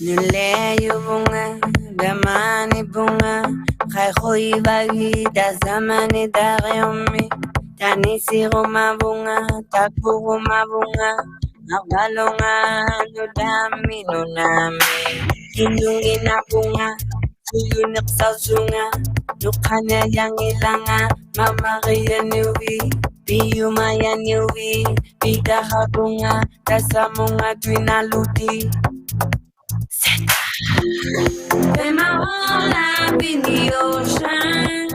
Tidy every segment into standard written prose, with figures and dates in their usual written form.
Nileyo bunga, damani bunga, kay bagida zamani daryomi, tanisi roma bunga, taku roma bunga, nabalonga nudami nunami, inungi na bunga, tuyunik sa zunga, nukanya yang ilanga, mamariya niwi, piyumaya niwi, pikaha bunga, tasamunga twinaludi. Spend my whole life in the ocean,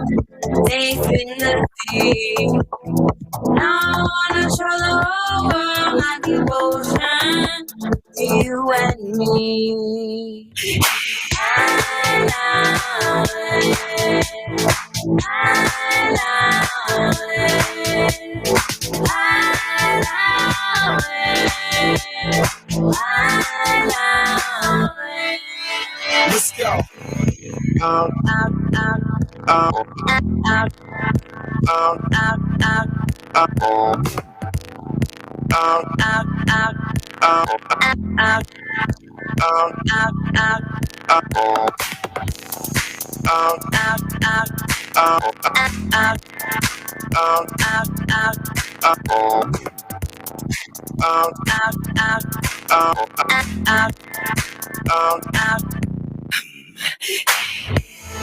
safe in the sea. Now I wanna show the whole world my devotion to you and me. I love it. I love it. I love it. I love it. Let's go.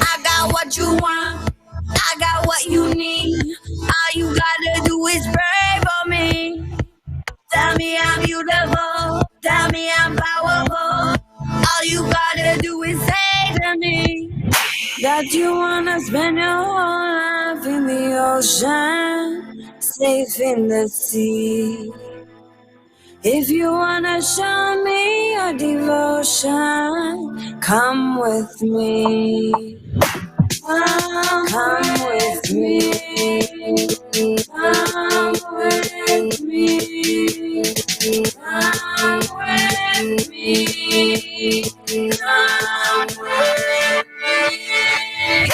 I got what you want, I got what you need. All you gotta do is pray for me. Tell me I'm beautiful, tell me I'm powerful. All you gotta do is say to me that you wanna spend your whole life in the ocean, safe in the sea. If you wanna show me your devotion, come with me. Come with me. Come with me. Come with me. Come with me.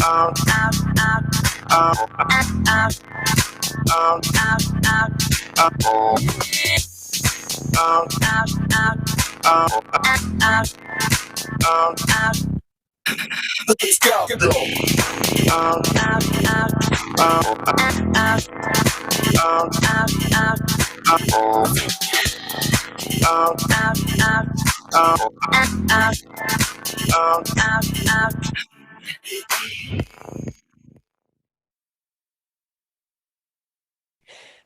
Out, out, out, out, out, out, out, Let's go.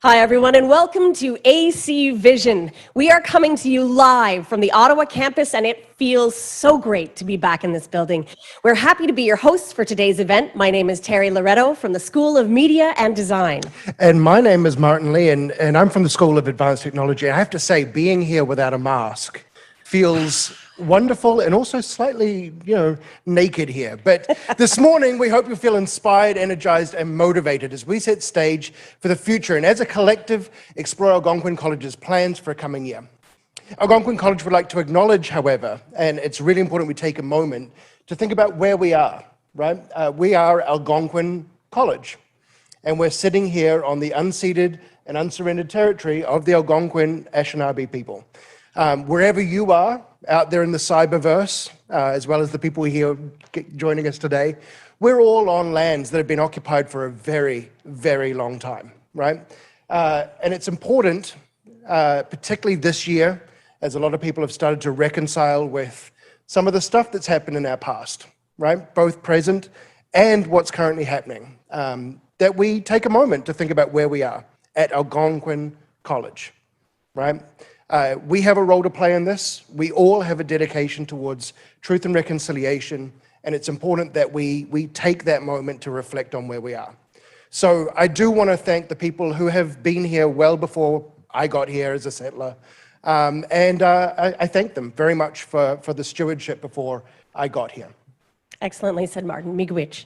Hi, everyone, and welcome to AC Vision. We are coming to you live from the Ottawa campus, and it feels so great to be back in this building. We're happy to be your hosts for today's event. My name is Terry Loretto from the School of Media and Design. And my name is Martin Lee, and I'm from the School of Advanced Technology. I have to say, being here without a mask feels wonderful and also slightly, naked here. But this morning, we hope you feel inspired, energized, and motivated as we set stage for the future and as a collective explore Algonquin College's plans for a coming year. Algonquin College would like to acknowledge, however, and it's really important we take a moment to think about where we are, right? We are Algonquin College, and we're sitting here on the unceded and unsurrendered territory of the Algonquin Anishinaabe people. Wherever you are out there in the cyberverse, as well as the people here joining us today, we're all on lands that have been occupied for a very, very long time, right? And it's important, particularly this year, as a lot of people have started to reconcile with some of the stuff that's happened in our past, right? Both present and what's currently happening, that we take a moment to think about where we are at Algonquin College, right? We have a role to play in this. We all have a dedication towards truth and reconciliation, and it's important that we take that moment to reflect on where we are. So I do want to thank the people who have been here well before I got here as a settler, and I thank them very much for the stewardship before I got here. Excellently said, Martin. Miigwech.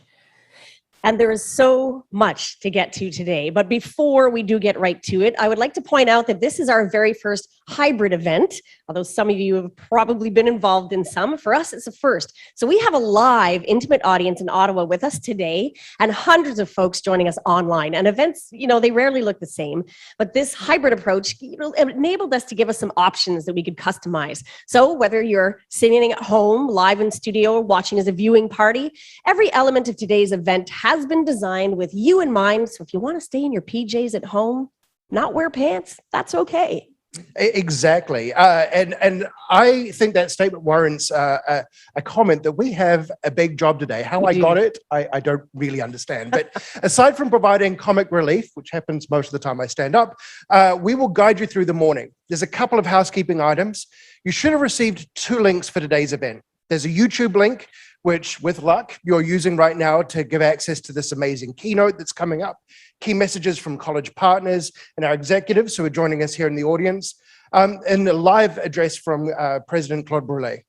And there is so much to get to today. But before we do get right to it, I would like to point out that this is our very first hybrid event, although some of you have probably been involved in some. For us, it's a first. So we have a live, intimate audience in Ottawa with us today, and hundreds of folks joining us online. And events, they rarely look the same. But this hybrid approach, enabled us to give us some options that we could customize. So whether you're sitting at home, live in studio, or watching as a viewing party, every element of today's event has been designed with you in mind. So if you want to stay in your PJs at home, not wear pants, that's okay. Exactly. And I think that statement warrants a comment that we have a big job today. How I got it, I don't really understand. But aside from providing comic relief, which happens most of the time I stand up, we will guide you through the morning. There's a couple of housekeeping items. You should have received 2 links for today's event. There's a YouTube link, which with luck you're using right now to give access to this amazing keynote that's coming up, key messages from college partners and our executives who are joining us here in the audience, and a live address from President Claude Brûlé.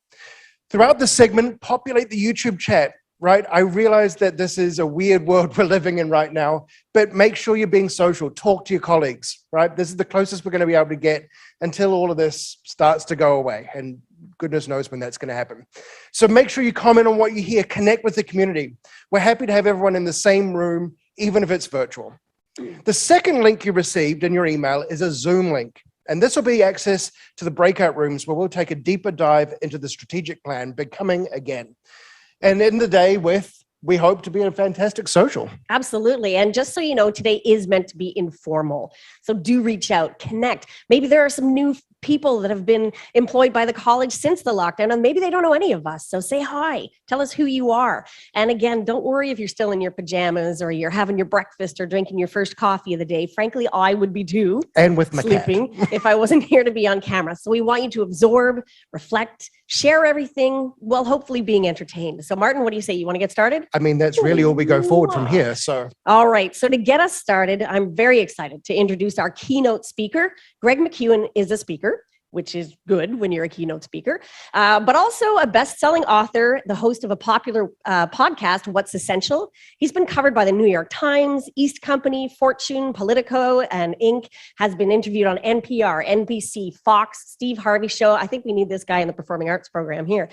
Throughout this segment, populate the YouTube chat, right? I realize that this is a weird world we're living in right now, but make sure you're being social, talk to your colleagues, right? This is the closest we're going to be able to get until all of this starts to go away, and goodness knows when that's going to happen. So make sure you comment on what you hear, connect with the community. We're happy to have everyone in the same room, even if it's virtual. The second link you received in your email is a Zoom link, and this will be access to the breakout rooms where we'll take a deeper dive into the strategic plan, Becoming Again, and end the day with, we hope to be a fantastic social. Absolutely. And just so you know, today is meant to be informal. So do reach out, connect. Maybe there are some new people that have been employed by the college since the lockdown, and maybe they don't know any of us. So say hi, tell us who you are. And again, don't worry if you're still in your pajamas or you're having your breakfast or drinking your first coffee of the day. Frankly, I would be too. And with my sleeping if I wasn't here to be on camera. So we want you to absorb, reflect, share everything while hopefully being entertained. So Martin, what do you say? You want to get started? I mean, that's really all we go forward from here. So, all right. So to get us started, I'm very excited to introduce our keynote speaker. Greg McKeown is a speaker, which is good when you're a keynote speaker, but also a best-selling author, the host of a popular podcast, What's Essential. He's been covered by the New York Times, East Company, Fortune, Politico, and Inc., has been interviewed on NPR, NBC, Fox, Steve Harvey Show. I think we need this guy in the performing arts program here.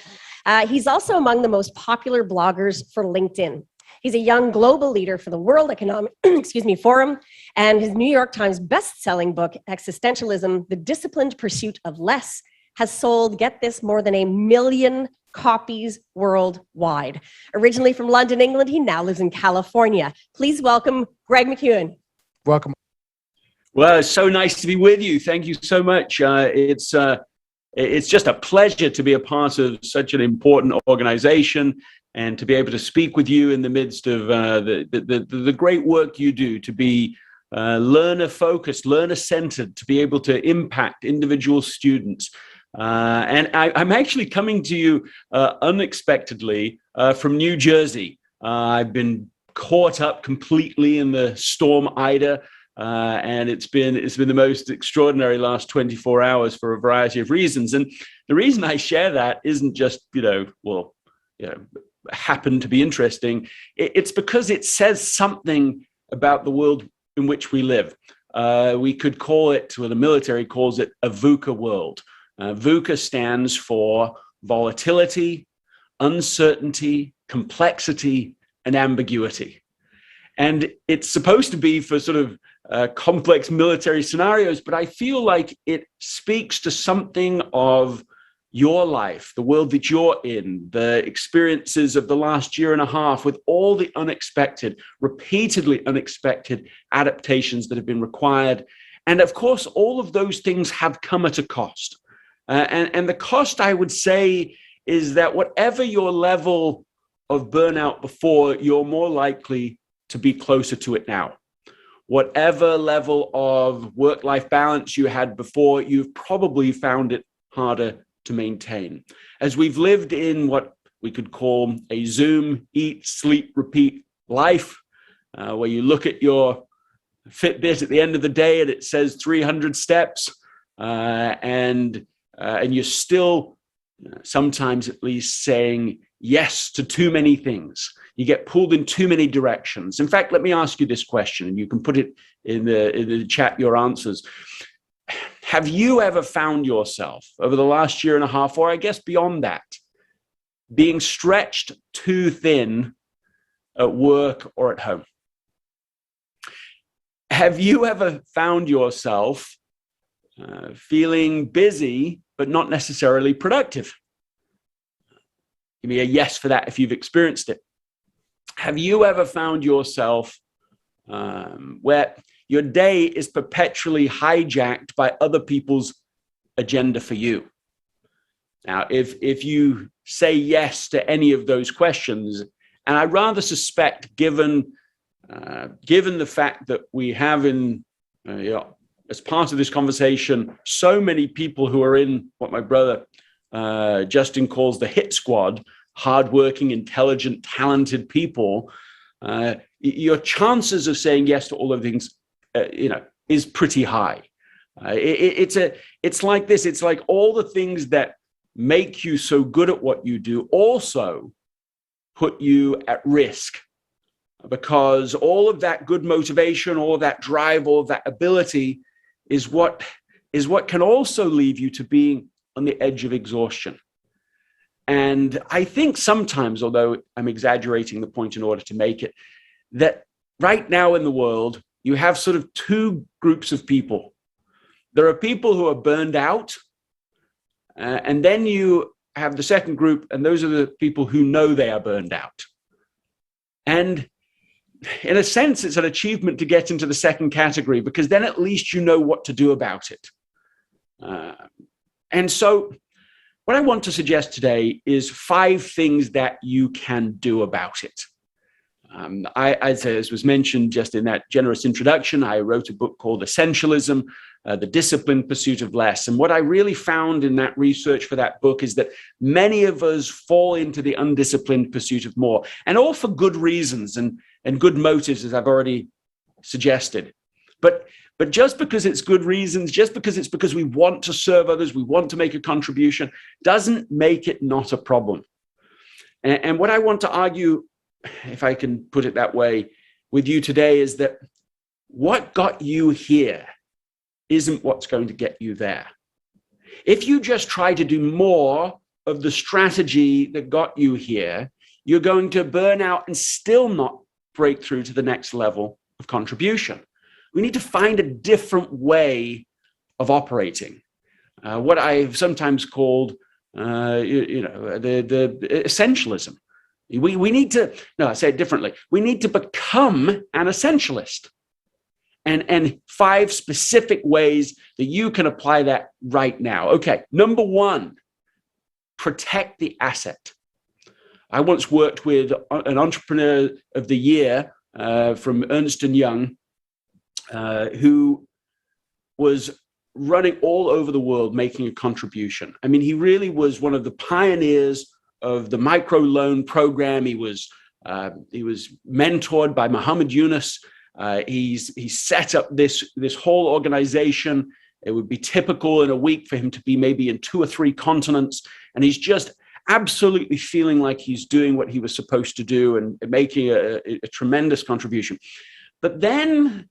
He's also among the most popular bloggers for LinkedIn. He's a young global leader for the World Economic Forum, and his New York Times best-selling book, Essentialism, The Disciplined Pursuit of Less, has sold, get this, more than 1 million copies worldwide. Originally from London, England, he now lives in California. Please welcome Greg McKeown. Welcome. Well, it's so nice to be with you. Thank you so much. It's just a pleasure to be a part of such an important organization, and to be able to speak with you in the midst of the great work you do, to be learner-focused, learner-centered, to be able to impact individual students. And I'm actually coming to you unexpectedly from New Jersey. I've been caught up completely in the storm Ida, and it's been the most extraordinary last 24 hours for a variety of reasons. And the reason I share that isn't just, happen to be interesting. It's because it says something about the world in which we live. We could call it, or the military calls it, a VUCA world. VUCA stands for volatility, uncertainty, complexity, and ambiguity. And it's supposed to be for sort of complex military scenarios, but I feel like it speaks to something of your life, the world that you're in, the experiences of the last year and a half with all the unexpected, repeatedly unexpected adaptations that have been required. And of course, all of those things have come at a cost. And the cost, I would say, is that whatever your level of burnout before, you're more likely to be closer to it now. Whatever level of work-life balance you had before, you've probably found it harder to maintain. As we've lived in what we could call a Zoom, eat, sleep, repeat life, where you look at your Fitbit at the end of the day and it says 300 steps, and you're still sometimes at least saying yes to too many things. You get pulled in too many directions. In fact, let me ask you this question, and you can put it in the chat, your answers. Have you ever found yourself over the last year and a half, or I guess beyond that, being stretched too thin at work or at home? Have you ever found yourself feeling busy, but not necessarily productive? Give me a yes for that if you've experienced it. Have you ever found yourself where your day is perpetually hijacked by other people's agenda for you? Now, if you say yes to any of those questions, and I rather suspect, given the fact that we have as part of this conversation, so many people who are in what my brother Justin calls the hit squad, hardworking, intelligent, talented people, your chances of saying yes to all of things, is pretty high. It's like this. It's like all the things that make you so good at what you do also put you at risk, because all of that good motivation, all of that drive, all of that ability is what can also leave you to being on the edge of exhaustion. And I think sometimes, although I'm exaggerating the point in order to make it, that right now in the world, you have sort of two groups of people. There are people who are burned out, and then you have the second group, and those are the people who know they are burned out. And in a sense, it's an achievement to get into the second category, because then at least you know what to do about it. And so what I want to suggest today is 5 things that you can do about it. As was mentioned just in that generous introduction, I wrote a book called Essentialism, The Disciplined Pursuit of Less. And what I really found in that research for that book is that many of us fall into the undisciplined pursuit of more, and all for good reasons and good motives, as I've already suggested. But just because it's good reasons, just because it's because we want to serve others, we want to make a contribution, doesn't make it not a problem. And what I want to argue, if I can put it that way, with you today is that what got you here isn't what's going to get you there. If you just try to do more of the strategy that got you here, you're going to burn out and still not break through to the next level of contribution. We need to find a different way of operating. What I've sometimes called, the essentialism. We need to, no, I say it differently. We need to become an essentialist. And 5 specific ways that you can apply that right now. Okay, number 1, protect the asset. I once worked with an entrepreneur of the year from Ernst & Young, who was running all over the world making a contribution. I mean, he really was one of the pioneers of the microloan program. He was mentored by Muhammad Yunus. He set up this whole organization. It would be typical in a week for him to be maybe in 2 or 3 continents. And he's just absolutely feeling like he's doing what he was supposed to do and making a tremendous contribution. But then,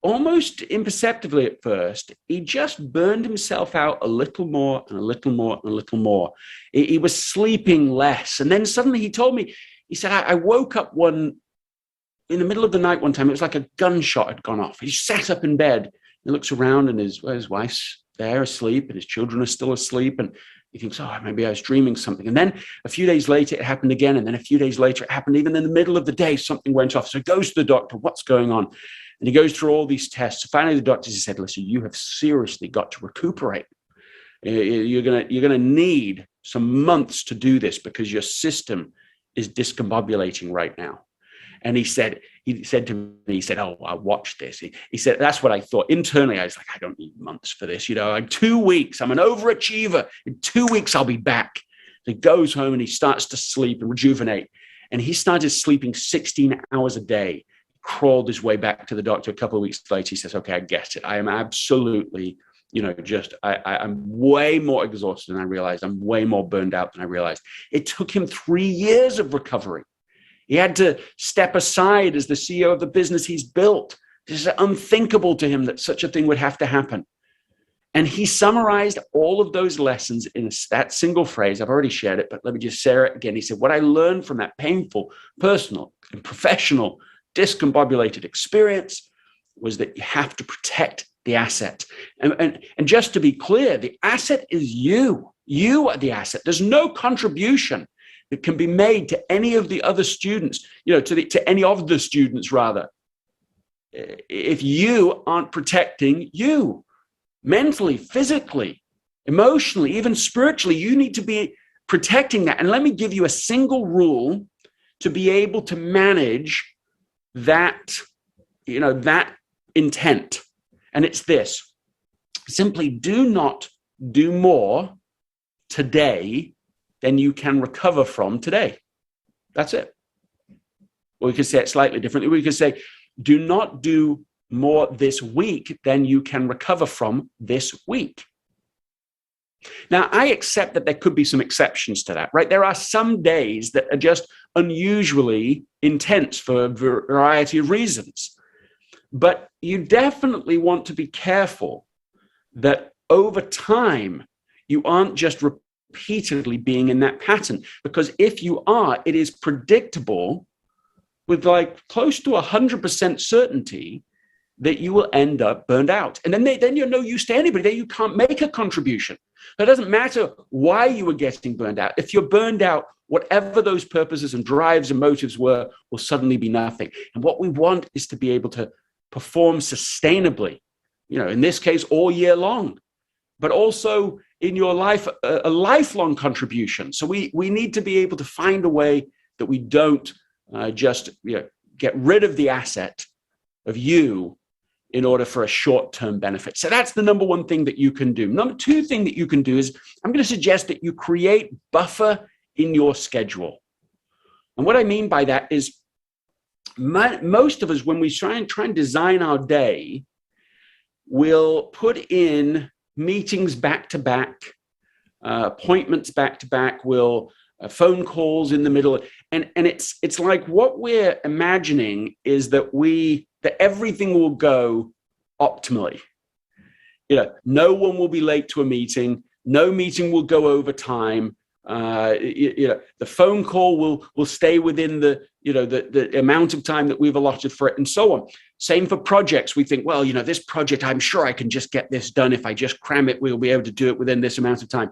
almost imperceptibly at first, he just burned himself out a little more and a little more and a little more. He was sleeping less. And then suddenly he told me, he said, I woke up one in the middle of the night one time, it was like a gunshot had gone off. He sat up in bed. He looks around and his wife's there asleep and his children are still asleep. And he thinks, oh, maybe I was dreaming something. And then a few days later, it happened again. And then a few days later, it happened even in the middle of the day, something went off. So he goes to the doctor, what's going on? And he goes through all these tests. Finally, the doctor said, listen, you have seriously got to recuperate. You're gonna need some months to do this because your system is discombobulating right now. And he said to me, oh, I'll watch this. He said, that's what I thought. Internally, I was like, I don't need months for this. Like 2 weeks, I'm an overachiever. In 2 weeks, I'll be back. So he goes home and he starts to sleep and rejuvenate. And he started sleeping 16 hours a day, crawled his way back to the doctor. A couple of weeks later, he says, okay, I get it. I am absolutely, I'm way more exhausted than I realized. I'm way more burned out than I realized. It took him 3 years of recovery. He had to step aside as the CEO of the business he's built. This is unthinkable to him that such a thing would have to happen. And he summarized all of those lessons in that single phrase. I've already shared it, but let me just share it again. He said, what I learned from that painful, personal, and professional, discombobulated experience was that you have to protect the asset. And just to be clear, the asset is you. You are the asset. There's no contribution that can be made to any of the other students, to any of the students, rather, if you aren't protecting you mentally, physically, emotionally, even spiritually. You need to be protecting that. And let me give you a single rule to be able to manage that, that intent. And it's this: simply do not do more today than you can recover from today. That's it. Or we could say it slightly differently. We could say, do not do more this week than you can recover from this week. Now, I accept that there could be some exceptions to that, right? There are some days that are just unusually intense for a variety of reasons. But you definitely want to be careful that over time, you aren't just repeatedly being in that pattern. Because if you are, it is predictable with like close to 100% certainty that you will end up burned out. And then you're no use to anybody. Then you can't make a contribution. It doesn't matter why you were getting burned out. If you're burned out, whatever those purposes and drives and motives were will suddenly be nothing. And what we want is to be able to perform sustainably, in this case, all year long, but also in your life, a lifelong contribution. So we need to be able to find a way that we don't just get rid of the asset of you in order for a short-term benefit. So that's the number one thing that you can do. Number two thing that you can do is I'm going to suggest that you create buffer in your schedule. And what I mean by that is most of us, when we try and design our day, will put in meetings back-to-back, appointments back-to-back, phone calls in the middle. And it's like what we're imagining is that everything will go optimally. No one will be late to a meeting. No meeting will go over time. The phone call will stay within the amount of time that we've allotted for it, and so on. Same for projects. We think, well, this project, I'm sure I can just get this done. If I just cram it, we'll be able to do it within this amount of time.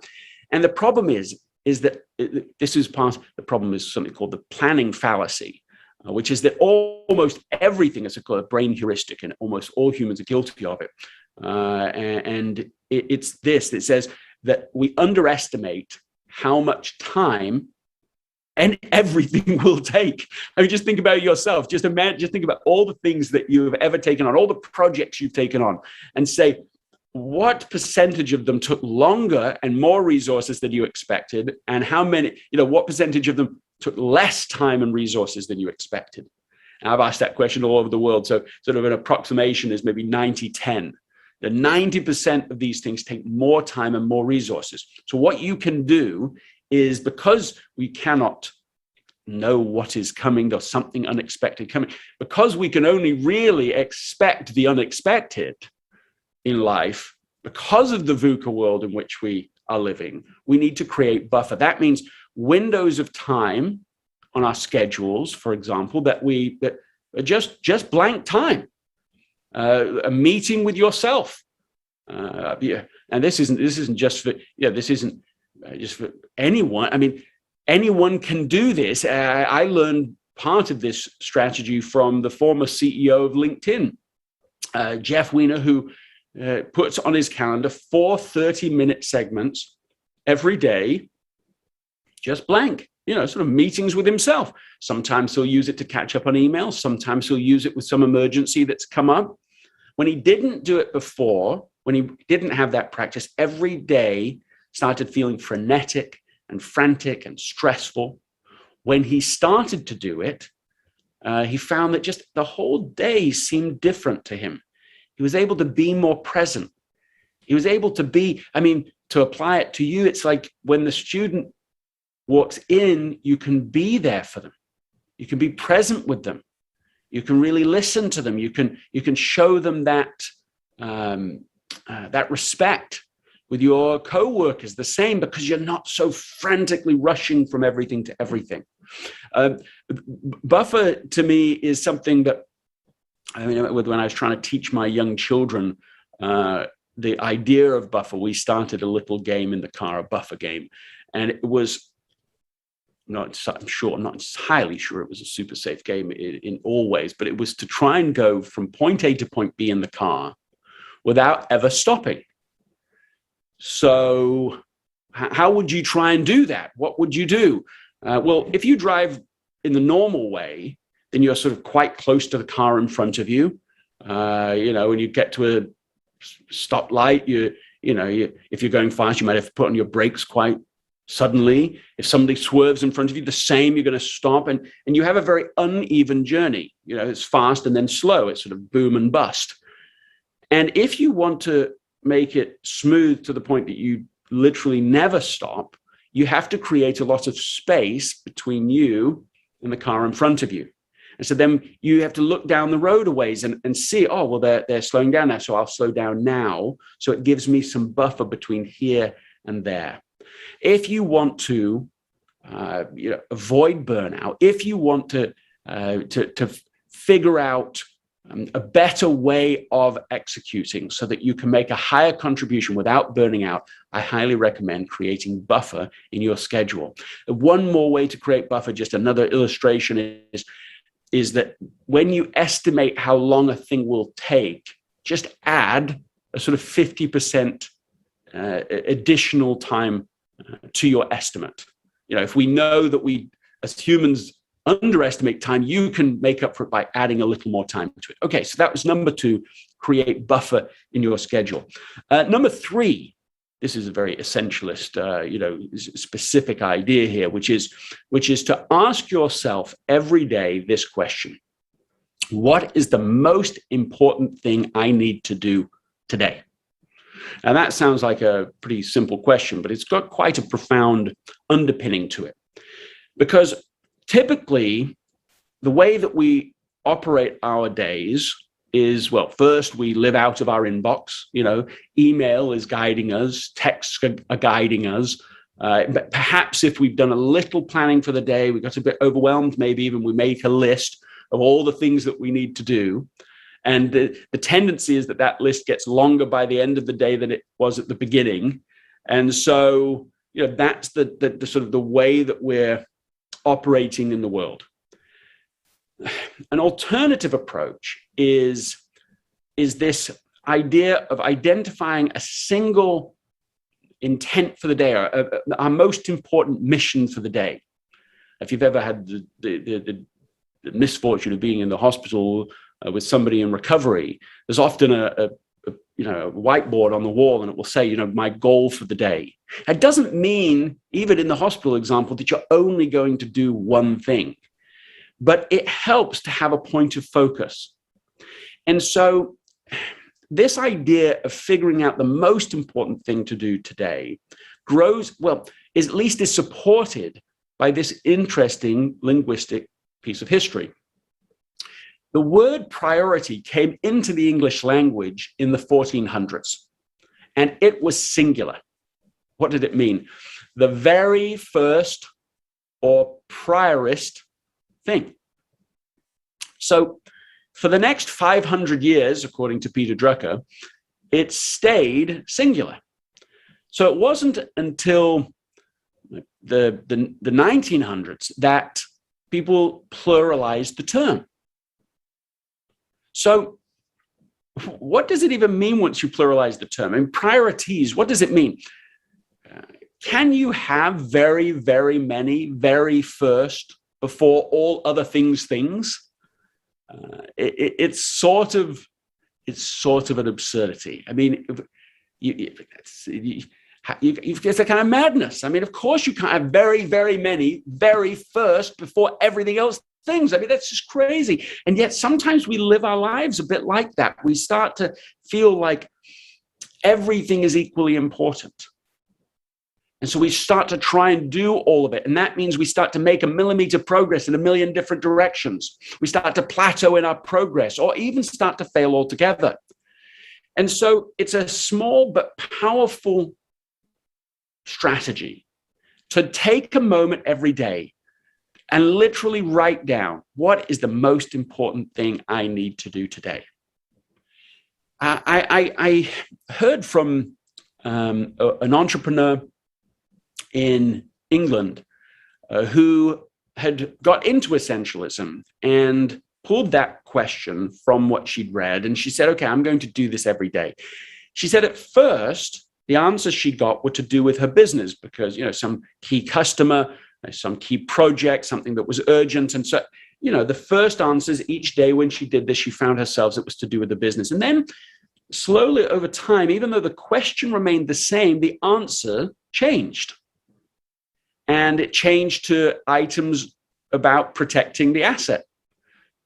And the problem is that the problem is something called the planning fallacy, which is that almost everything is a brain heuristic, and almost all humans are guilty of it. And it's this that says that we underestimate how much time and everything will take. I mean, just think about yourself. Just think about all the things that you have ever taken on, all the projects you've taken on, and say, what percentage of them took longer and more resources than you expected, and how many, what percentage of them took less time and resources than you expected? And I've asked that question all over the world. So sort of an approximation is maybe 90-10. The 90% of these things take more time and more resources. So what you can do is, because we cannot know what is coming or something unexpected coming, because we can only really expect the unexpected in life, because of the VUCA world in which we are living, we need to create buffer. That means windows of time on our schedules, for example, that just blank time, a meeting with yourself. Yeah. And this isn't just for, this isn't just for anyone. I mean, anyone can do this. I learned part of this strategy from the former CEO of LinkedIn, Jeff Weiner, who puts on his calendar 4 30-minute segments every day, just blank, sort of meetings with himself. Sometimes he'll use it to catch up on emails. Sometimes he'll use it with some emergency that's come up. When he didn't do it before, when he didn't have that practice, every day started feeling frenetic and frantic and stressful. When he started to do it, he found that just the whole day seemed different to him. He was able to be more present. He was able to be, to apply it to you, it's like when the student walks in, you can be there for them. You can be present with them. You can really listen to them. You can show them that respect. With your co-workers, the same, because you're not so frantically rushing from everything to everything. Buffer to me is something that, when I was trying to teach my young children the idea of buffer, we started a little game in the car, a buffer game. And it was not entirely sure it was a super safe game in all ways, but it was to try and go from point A to point B in the car without ever stopping. So how would you try and do that? What would you do? Well, if you drive in the normal way, then you're sort of quite close to the car in front of you. When you get to a stoplight, if you're going fast, you might have to put on your brakes quite suddenly. If somebody swerves in front of you, the same, you're going to stop. And you have a very uneven journey. It's fast and then slow. It's sort of boom and bust. And if you want to make it smooth to the point that you literally never stop, you have to create a lot of space between you and the car in front of you. And so then you have to look down the road a ways and see, they're slowing down now, so I'll slow down now. So it gives me some buffer between here and there. If you want to avoid burnout, if you want to figure out a better way of executing so that you can make a higher contribution without burning out, I highly recommend creating buffer in your schedule. One more way to create buffer, just another illustration, is that when you estimate how long a thing will take, just add a sort of 50% additional time to your estimate. If we know that we, as humans, underestimate time, you can make up for it by adding a little more time to it. Okay, so that was number 2, create buffer in your schedule. Number 3, this is a very essentialist, specific idea here, which is to ask yourself every day this question: what is the most important thing I need to do today? And that sounds like a pretty simple question, but it's got quite a profound underpinning to it. Because typically, the way that we operate our days is, first we live out of our inbox. Email is guiding us, texts are guiding us. But perhaps if we've done a little planning for the day, we got a bit overwhelmed, maybe even we make a list of all the things that we need to do. And the tendency is that list gets longer by the end of the day than it was at the beginning. And so, that's the sort of the way that we're operating in the world. An alternative approach is this idea of identifying a single intent for the day, or our most important mission for the day. If you've ever had the misfortune of being in the hospital with somebody in recovery, there's often a whiteboard on the wall, and it will say, my goal for the day. It doesn't mean, even in the hospital example, that you're only going to do one thing, but it helps to have a point of focus. And so this idea of figuring out the most important thing to do today is supported by this interesting linguistic piece of history. The word priority came into the English language in the 1400s, and it was singular. What did it mean? The very first or priorest thing. So for the next 500 years, according to Peter Drucker, it stayed singular. So it wasn't until the 1900s that people pluralized the term. So what does it even mean once you pluralize the term? I mean, priorities, what does it mean? Can you have very, very many very first before all other things? It's sort of an absurdity. I mean, it's a kind of madness. I mean, of course you can't have very, very many very first before everything else things. I mean, that's just crazy. And yet sometimes we live our lives a bit like that. We start to feel like everything is equally important. And so we start to try and do all of it. And that means we start to make a millimeter progress in a million different directions. We start to plateau in our progress or even start to fail altogether. And so it's a small but powerful strategy to take a moment every day and literally write down, what is the most important thing I need to do today? I heard from an entrepreneur in England who had got into essentialism and pulled that question from what she'd read. And she said, okay, I'm going to do this every day. She said at first, the answers she got were to do with her business because, some key customer, some key project, something that was urgent. And so, the first answers each day when she did this, she found herself it was to do with the business. And then slowly over time, even though the question remained the same, the answer changed. And it changed to items about protecting the asset.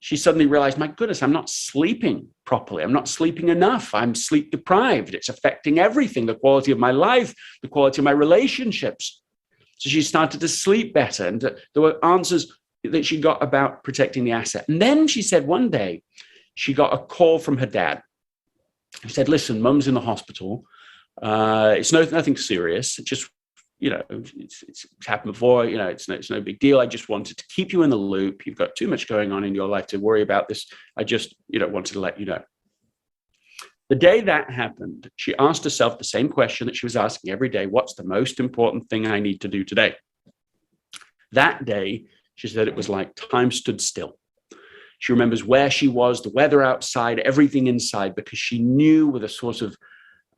She suddenly realized, my goodness, I'm not sleeping properly. I'm not sleeping enough. I'm sleep deprived. It's affecting everything, the quality of my life, the quality of my relationships. So she started to sleep better. And there were answers that she got about protecting the asset. And then she said one day, she got a call from her dad. He said, listen, Mum's in the hospital. It's nothing serious. It just, it's happened before. It's no big deal. I just wanted to keep you in the loop. You've got too much going on in your life to worry about this. I just, wanted to let you know. The day that happened, she asked herself the same question that she was asking every day. What's the most important thing I need to do today? That day, she said it was like time stood still. She remembers where she was, the weather outside, everything inside, because she knew with a sort of,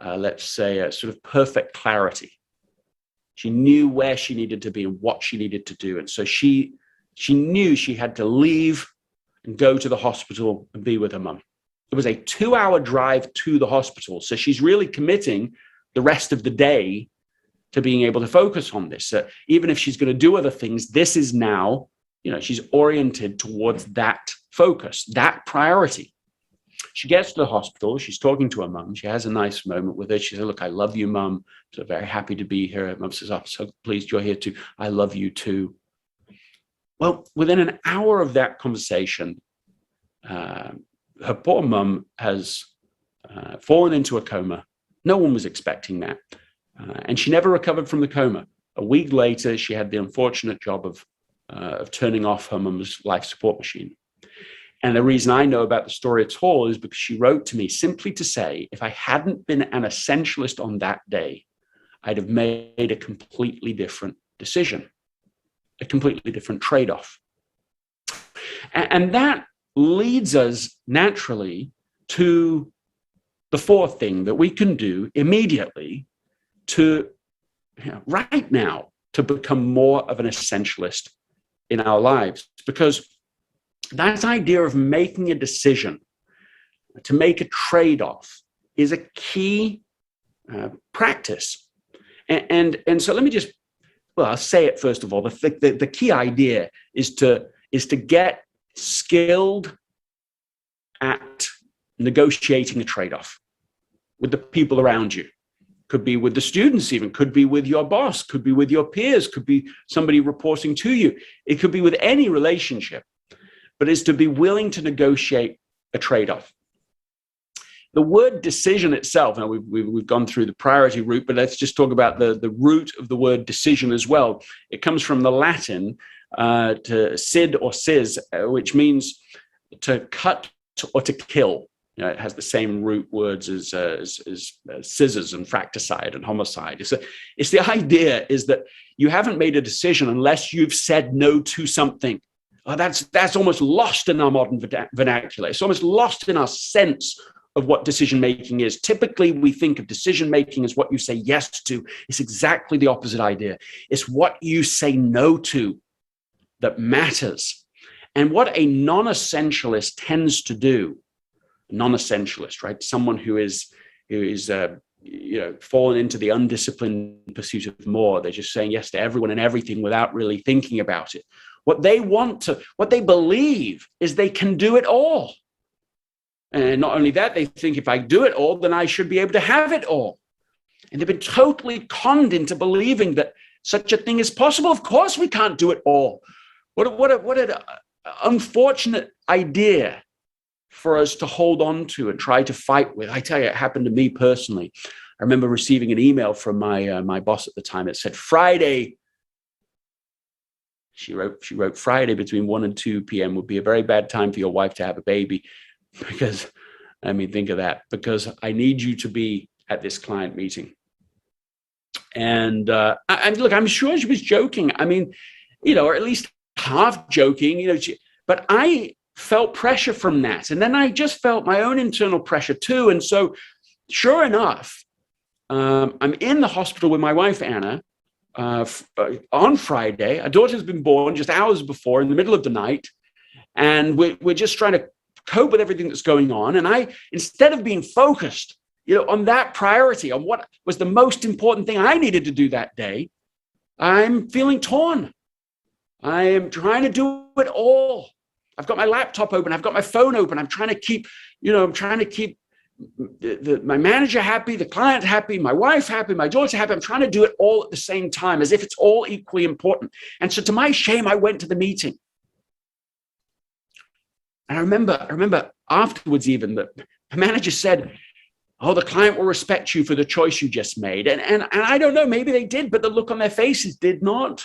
let's say, a sort of perfect clarity. She knew where she needed to be and what she needed to do. And so she knew she had to leave and go to the hospital and be with her mum. It was a 2-hour drive to the hospital. So she's really committing the rest of the day to being able to focus on this. Even if she's going to do other things, this is now, she's oriented towards that focus, that priority. She gets to the hospital. She's talking to her mum. She has a nice moment with her. She says, look, I love you, Mum. So very happy to be here. Her mum says, oh, so pleased you're here too. I love you too. Well, within an hour of that conversation, her poor mum has fallen into a coma. No one was expecting that. And she never recovered from the coma. A week later, she had the unfortunate job of turning off her mum's life support machine. And the reason I know about the story at all is because she wrote to me simply to say, if I hadn't been an essentialist on that day, I'd have made a completely different decision, a completely different trade-off. And that leads us naturally to the fourth thing that we can do immediately to, right now, to become more of an essentialist in our lives. Because that idea of making a decision, to make a trade-off, is a key practice. And so let me just, I'll say it first of all. The key idea is to get skilled at negotiating a trade-off with the people around you. Could be with the students even, could be with your boss, could be with your peers, could be somebody reporting to you. It could be with any relationship, but is to be willing to negotiate a trade-off. The word decision itself, now we've gone through the priority route, but let's just talk about the root of the word decision as well. It comes from the Latin to sid or sis, which means to cut or to kill. You know, it has the same root words as scissors and fratricide and homicide. It's the idea is that you haven't made a decision unless you've said no to something. That's almost lost in our modern vernacular. It's almost lost in our sense of what decision-making is. Typically, we think of decision-making as what you say yes to. It's exactly the opposite idea. It's what you say no to that matters. And what a non-essentialist tends to do, non-essentialist, right? Someone who is fallen into the undisciplined pursuit of more. They're just saying yes to everyone and everything without really thinking about it. What they believe is they can do it all. And not only that, they think if I do it all, then I should be able to have it all. And they've been totally conned into believing that such a thing is possible. Of course, we can't do it all. What an unfortunate idea for us to hold on to and try to fight with. I tell you, it happened to me personally. I remember receiving an email from my boss at the time. It said Friday. She wrote Friday between 1 and 2 p.m. would be a very bad time for your wife to have a baby. Because, I mean, think of that, because I need you to be at this client meeting. And look, I'm sure she was joking. I mean, or at least half joking, but I felt pressure from that. And then I just felt my own internal pressure too. And so sure enough, I'm in the hospital with my wife, Anna, on Friday. Our daughter's been born just hours before in the middle of the night. And we're just trying to cope with everything that's going on. And I, instead of being focused, on that priority, on what was the most important thing I needed to do that day, I'm feeling torn. I am trying to do it all. I've got my laptop open. I've got my phone open. I'm trying to keep, my manager happy, the client happy, my wife happy, my daughter happy. I'm trying to do it all at the same time as if it's all equally important. And so to my shame, I went to the meeting. And I remember afterwards even that the manager said, oh, the client will respect you for the choice you just made. And I don't know, maybe they did, but the look on their faces did not,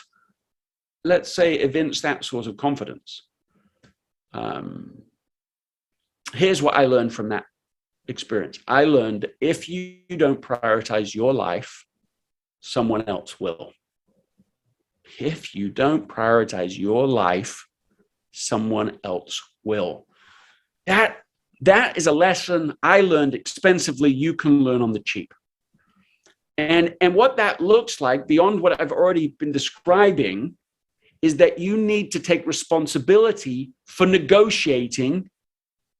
let's say, evince that sort of confidence. Here's what I learned from that experience. I learned that if you don't prioritize your life, someone else will. If you don't prioritize your life, someone else will. That is a lesson I learned expensively. You can learn on the cheap. And what that looks like, beyond what I've already been describing, is that you need to take responsibility for negotiating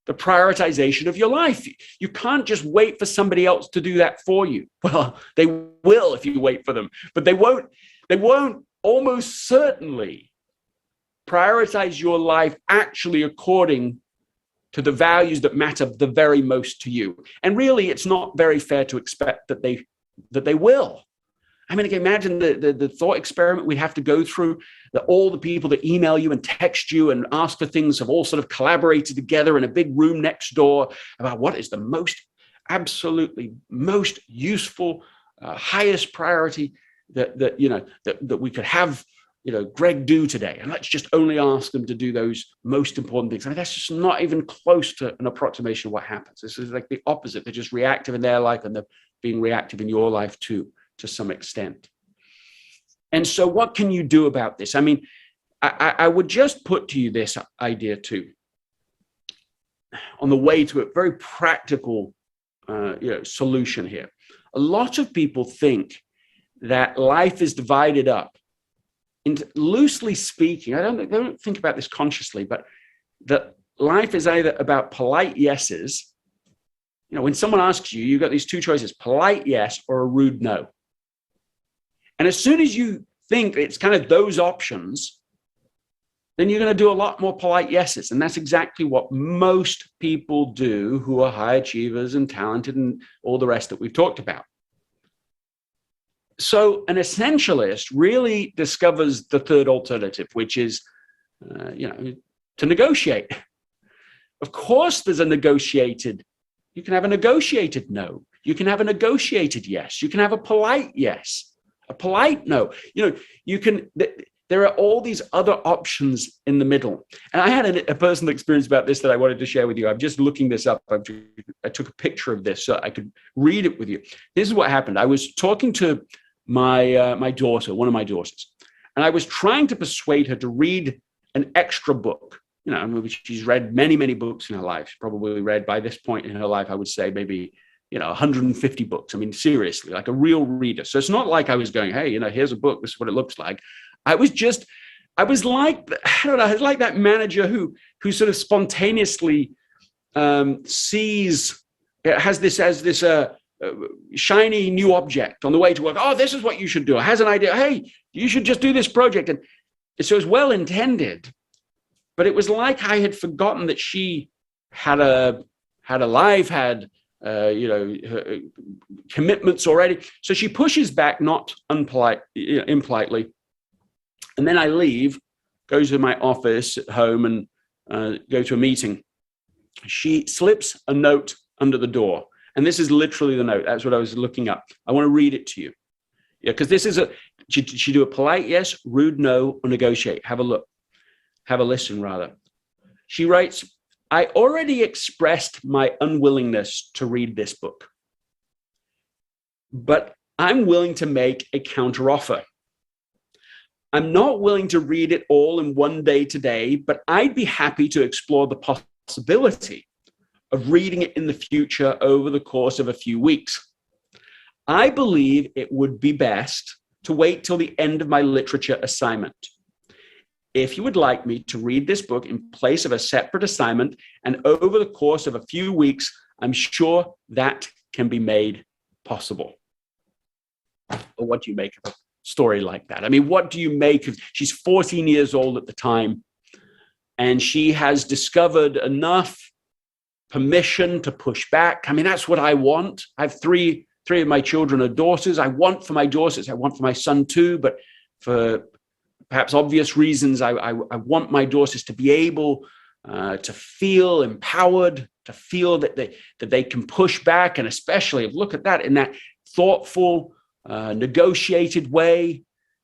the prioritization of your life. You can't just wait for somebody else to do that for you. Well, they will if you wait for them, but they won't almost certainly prioritize your life actually according to the values that matter the very most to you. And really, it's not very fair to expect that they will. I mean, imagine the thought experiment we'd have to go through, that all the people that email you and text you and ask for things have all sort of collaborated together in a big room next door about what is the absolutely most useful, highest priority that we could have, Greg do today. And let's just only ask them to do those most important things. I mean, that's just not even close to an approximation of what happens. This is like the opposite. They're just reactive in their life and they're being reactive in your life too, to some extent. And so what can you do about this? I mean, I would just put to you this idea too, on the way to a very practical solution here. A lot of people think that life is divided up into, loosely speaking, I don't think about this consciously, but that life is either about polite yeses. When someone asks you, you've got these two choices, polite yes or a rude no. And as soon as you think it's kind of those options, then you're going to do a lot more polite yeses. And that's exactly what most people do who are high achievers and talented and all the rest that we've talked about. So an essentialist really discovers the third alternative, which is, to negotiate. Of course, there's you can have a negotiated no. You can have a negotiated yes. You can have a polite yes. A polite no. there are all these other options in the middle. And I had a personal experience about this that I wanted to share with you. I'm just looking this up. I took a picture of this so I could read it with you. This is what happened. I was talking to my daughter, one of my daughters, and I was trying to persuade her to read an extra book. You know, she's read many, many books in her life. She's probably read by this point in her life, I would say maybe, 150 books. I mean, seriously, like a real reader. So it's not like I was going, hey, here's a book. This is what it looks like. I was like, I don't know, I was like that manager who sort of spontaneously sees, has this shiny new object on the way to work. Oh, this is what you should do. Has an idea. Hey, you should just do this project. And so it was well intended, but it was like I had forgotten that she had a life, had commitments already. So she pushes back, not impolitely. And then I leave, go to my office at home and go to a meeting. She slips a note under the door. And this is literally the note. That's what I was looking up. I want to read it to you. Yeah, because this is she do a polite yes, rude no, or negotiate. Have a look. Have a listen, rather. She writes, I already expressed my unwillingness to read this book, but I'm willing to make a counteroffer. I'm not willing to read it all in one day today, but I'd be happy to explore the possibility of reading it in the future over the course of a few weeks. I believe it would be best to wait till the end of my literature assignment. If you would like me to read this book in place of a separate assignment and over the course of a few weeks, I'm sure that can be made possible. Or what do you make of a story like that? I mean, what do you make of, she's 14 years old at the time, and she has discovered enough permission to push back. I mean, that's what I want. I have three of my children are daughters. I want for my daughters, I want for my son too, but for perhaps obvious reasons, I want my daughters to be able to feel empowered, to feel that they can push back, and especially look at that in that thoughtful, negotiated way,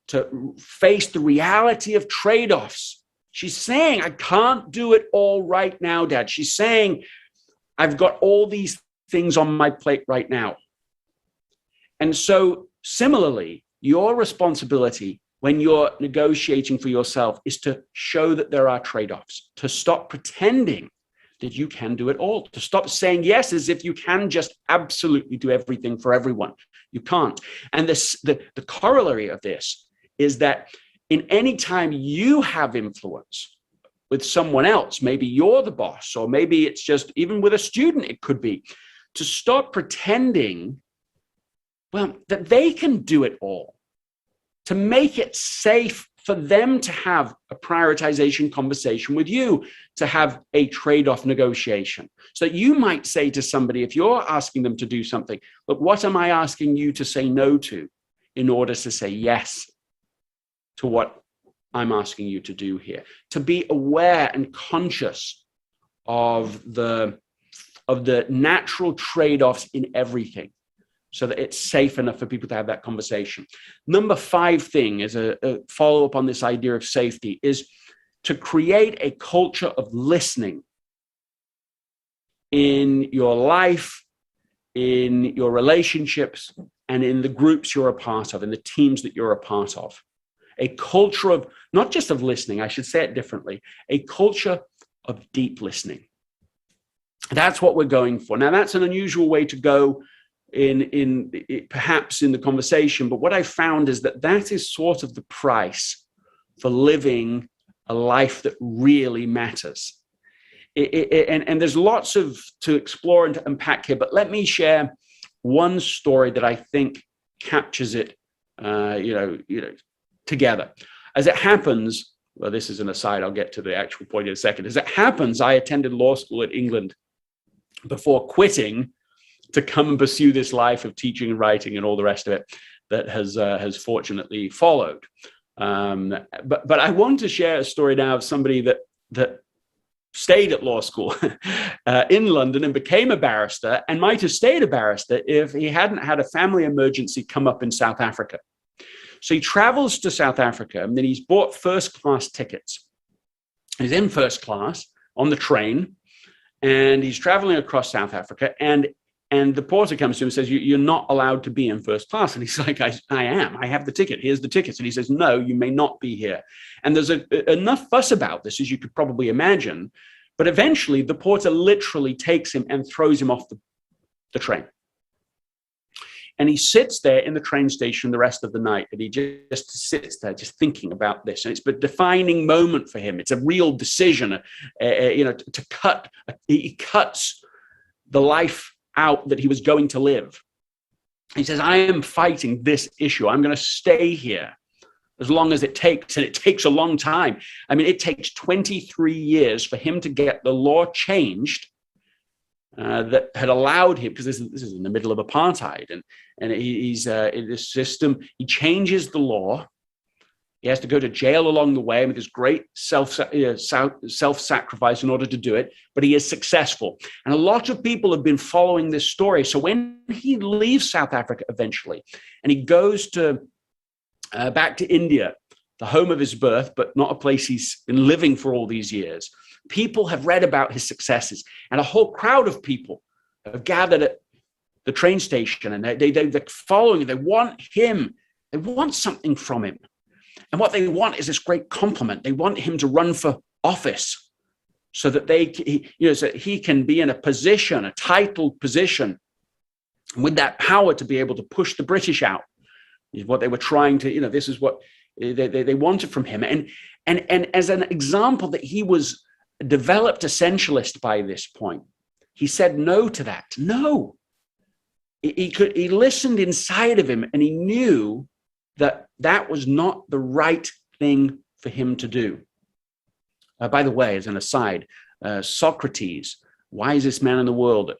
to face the reality of trade-offs. She's saying, I can't do it all right now, Dad. She's saying, I've got all these things on my plate right now. And so similarly, your responsibility when you're negotiating for yourself is to show that there are trade-offs, to stop pretending that you can do it all, to stop saying yes as if you can just absolutely do everything for everyone. You can't. And the corollary of this is that in any time you have influence with someone else, maybe you're the boss, or maybe it's just even with a student, it could be, to stop pretending, well, that they can do it all, to make it safe for them to have a prioritization conversation with you, to have a trade-off negotiation. So you might say to somebody, if you're asking them to do something, look, what am I asking you to say no to in order to say yes to what I'm asking you to do here? To be aware and conscious of the natural trade-offs in everything, so that it's safe enough for people to have that conversation. Number 5 thing is a follow-up on this idea of safety, is to create a culture of listening in your life, in your relationships, and in the groups you're a part of, in the teams that you're a part of. A culture of, not just of listening, I should say it differently, a culture of deep listening. That's what we're going for. Now, that's an unusual way to go in perhaps in the conversation, but what I found is that is sort of the price for living a life that really matters. And there's lots to explore and to unpack here, but let me share one story that I think captures it, together. As it happens, well, this is an aside, I'll get to the actual point in a second. As it happens, I attended law school in England before quitting to come and pursue this life of teaching and writing and all the rest of it that has fortunately followed. But I want to share a story now of somebody that stayed at law school in London and became a barrister, and might have stayed a barrister if he hadn't had a family emergency come up in South Africa. So he travels to South Africa, and then he's bought first-class tickets. He's in first class on the train, and he's traveling across South Africa, and the porter comes to him and says, you're not allowed to be in first class. And he's like, I am. I have the ticket. Here's the tickets. And he says, no, you may not be here. And there's enough fuss about this, as you could probably imagine. But eventually, the porter literally takes him and throws him off the train. And he sits there in the train station the rest of the night, and he just sits there just thinking about this. And it's a defining moment for him. It's a real decision, to cut. He cuts the life out that he was going to live. He says, I am fighting this issue. I'm going to stay here as long as it takes. And it takes a long time. I mean, it takes 23 years for him to get the law changed that had allowed him, because this is in the middle of apartheid, and he's in this system. He changes the law. He has to go to jail along the way with his great self-sacrifice in order to do it, but he is successful. And a lot of people have been following this story. So when he leaves South Africa eventually, and he goes back to India, the home of his birth, but not a place he's been living for all these years, people have read about his successes, and a whole crowd of people have gathered at the train station, and they're following him. They want him. They want something from him. And what they want is this great compliment. They want him to run for office so that so he can be in a position, a titled position, with that power to be able to push the British out. Is what they were trying to, this is what they wanted from him. And as an example that he was developed essentialist by this point, he said no to that. No. He listened inside of him, and he knew that was not the right thing for him to do. By the way, as an aside, Socrates, wisest man in the world,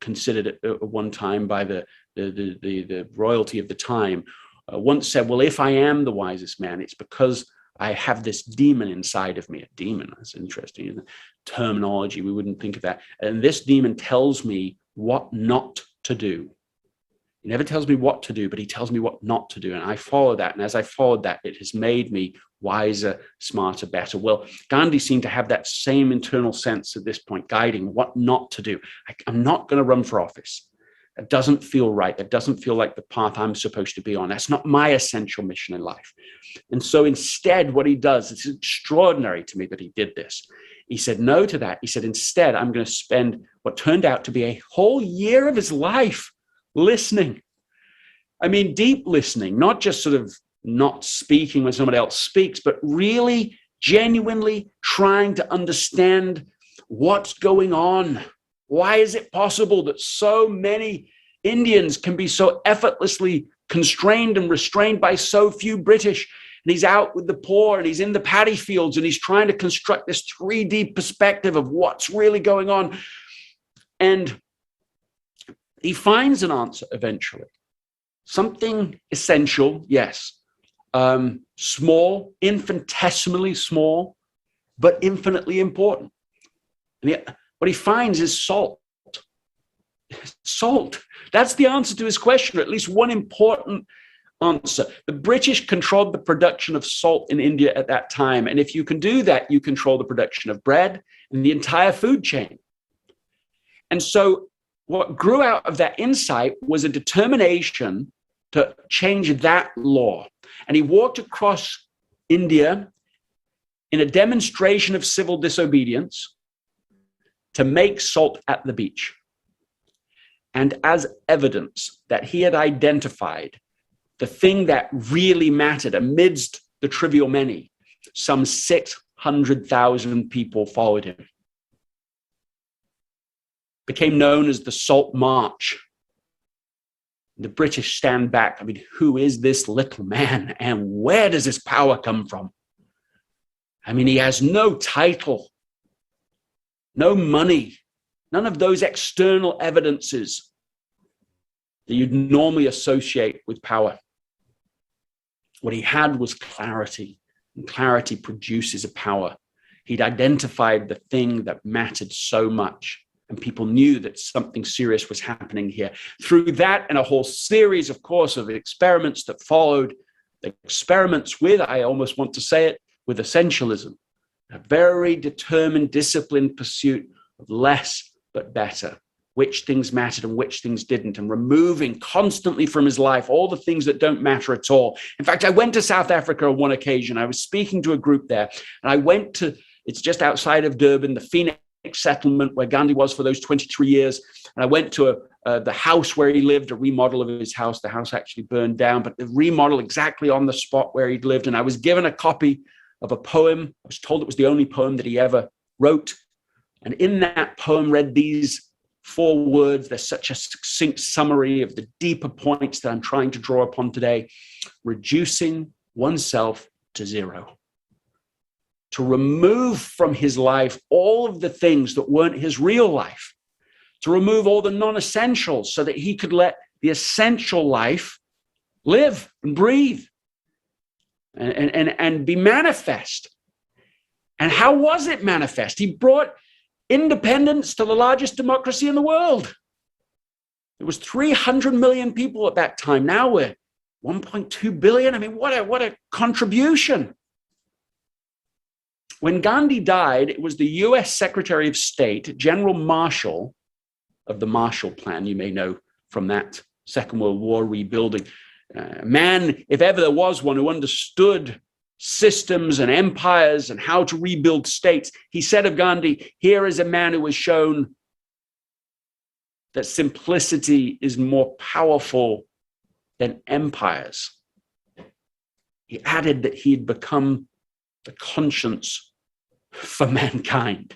considered at one time by the royalty of the time, once said, well, if I am the wisest man, it's because I have this demon inside of me. A demon, that's interesting, isn't it? Terminology, we wouldn't think of that. And this demon tells me what not to do. He never tells me what to do, but he tells me what not to do. And I follow that. And as I followed that, it has made me wiser, smarter, better. Well, Gandhi seemed to have that same internal sense at this point, guiding what not to do. I'm not going to run for office. That doesn't feel right. That doesn't feel like the path I'm supposed to be on. That's not my essential mission in life. And so instead, what he does, it's extraordinary to me that he did this. He said no to that. He said, instead, I'm going to spend what turned out to be a whole year of his life listening. I mean, deep listening, not just sort of not speaking when somebody else speaks, but really genuinely trying to understand what's going on. Why is it possible that so many Indians can be so effortlessly constrained and restrained by so few British? And he's out with the poor, and he's in the paddy fields, and he's trying to construct this 3D perspective of what's really going on. And he finds an answer eventually. Something essential, yes. Small, infinitesimally small, but infinitely important. And what he finds is salt. Salt. That's the answer to his question, or at least one important answer. The British controlled the production of salt in India at that time. And if you can do that, you control the production of bread and the entire food chain. And so what grew out of that insight was a determination to change that law. And he walked across India in a demonstration of civil disobedience to make salt at the beach. And as evidence that he had identified the thing that really mattered amidst the trivial many, some 600,000 people followed him. Became known as the Salt March. The British stand back. I mean, who is this little man, and where does his power come from? I mean, he has no title, no money, none of those external evidences that you'd normally associate with power. What he had was clarity, and clarity produces a power. He'd identified the thing that mattered so much. And people knew that something serious was happening here. Through that and a whole series, of course, of experiments that followed, experiments with, I almost want to say it, with essentialism, a very determined, disciplined pursuit of less but better, which things mattered and which things didn't, and removing constantly from his life all the things that don't matter at all. In fact, I went to South Africa on one occasion. I was speaking to a group there, and I went to, it's just outside of Durban, the Phoenix settlement where Gandhi was for those 23 years. And I went to the house where he lived, a remodel of his house. The house actually burned down, but the remodel exactly on the spot where he'd lived. And I was given a copy of a poem. I was told it was the only poem that he ever wrote. And in that poem read these 4 words. They're such a succinct summary of the deeper points that I'm trying to draw upon today. Reducing oneself to zero. To remove from his life all of the things that weren't his real life. To remove all the non-essentials so that he could let the essential life live and breathe and be manifest. And how was it manifest? He brought independence to the largest democracy in the world. It was 300 million people at that time. Now we're 1.2 billion. I mean, what a contribution. When Gandhi died, it was the US Secretary of State, General Marshall of the Marshall Plan, you may know from that Second World War rebuilding. Man, if ever there was one who understood systems and empires and how to rebuild states, he said of Gandhi, here is a man who has shown that simplicity is more powerful than empires. He added that he'd become the conscience for mankind.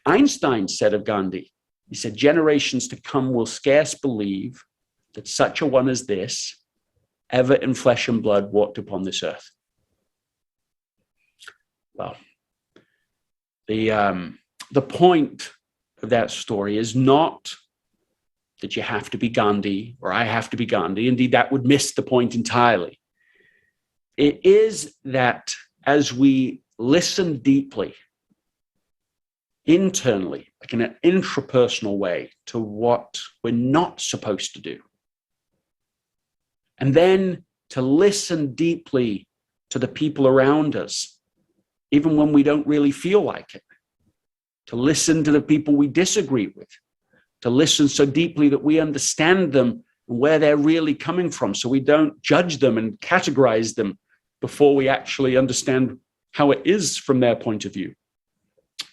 Einstein said of Gandhi, he said, generations to come will scarce believe that such a one as this ever in flesh and blood walked upon this earth. Well, the point of that story is not that you have to be Gandhi or I have to be Gandhi. Indeed, that would miss the point entirely. It is that as we listen deeply, internally, like in an intrapersonal way, to what we're not supposed to do, and then to listen deeply to the people around us, even when we don't really feel like it, to listen to the people we disagree with, to listen so deeply that we understand them and where they're really coming from, so we don't judge them and categorize them before we actually understand how it is from their point of view.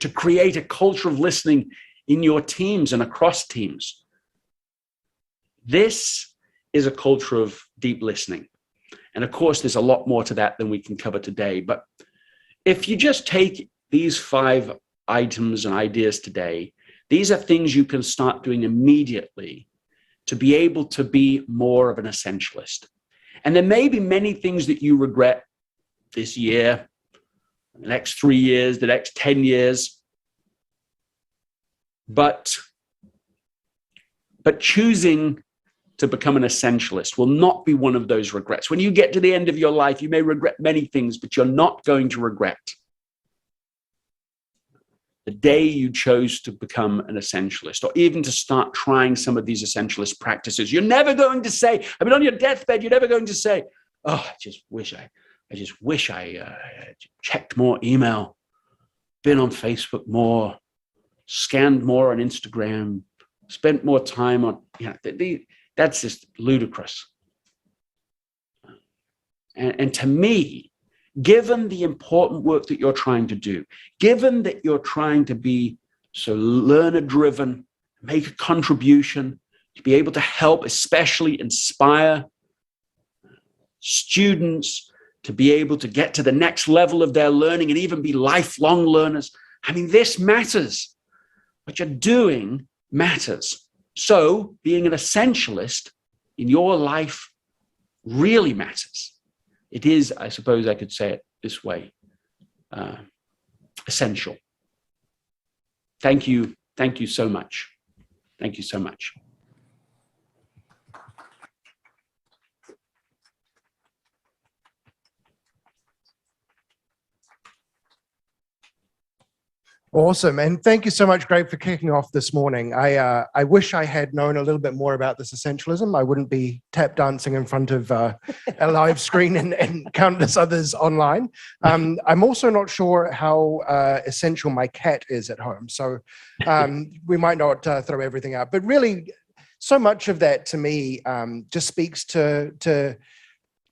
To create a culture of listening in your teams and across teams. This is a culture of deep listening. And of course, there's a lot more to that than we can cover today. But if you just take these 5 items and ideas today, these are things you can start doing immediately to be able to be more of an essentialist. And there may be many things that you regret this year, the next 3 years, the next 10 years. But choosing to become an essentialist will not be one of those regrets. When you get to the end of your life, you may regret many things, but you're not going to regret the day you chose to become an essentialist, or even to start trying some of these essentialist practices. You're never going to say, I mean, on your deathbed, you're never going to say, oh, I just wish I checked more email, been on Facebook more, scanned more on Instagram, spent more time on, that's just ludicrous. And to me, given the important work that you're trying to do, given that you're trying to be so learner-driven, make a contribution, to be able to help, especially inspire students to be able to get to the next level of their learning and even be lifelong learners. I mean, this matters. What you're doing matters. So being an essentialist in your life really matters. It is, I suppose I could say it this way, essential. Thank you. Thank you so much. Thank you so much. Awesome. And thank you so much, Greg, for kicking off this morning. I wish I had known a little bit more about this essentialism. I wouldn't be tap dancing in front of a live screen and countless others online. I'm also not sure how essential my cat is at home. So we might not throw everything out. But really, so much of that to me just speaks to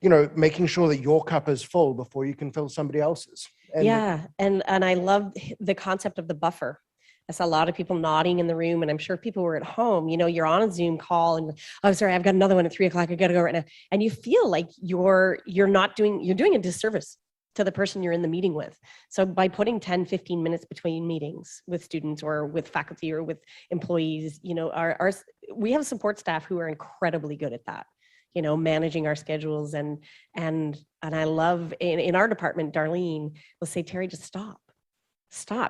making sure that your cup is full before you can fill somebody else's. And I love the concept of the buffer. I saw a lot of people nodding in the room, and I'm sure people were at home. You're on a Zoom call, and oh, sorry, I've got another one at 3:00. I got to go right now, and you feel like you're doing a disservice to the person you're in the meeting with. So by putting 10, 15 minutes between meetings with students or with faculty or with employees, we have support staff who are incredibly good at that. Managing our schedules and I love in our department, Darlene will say, Terry, just stop.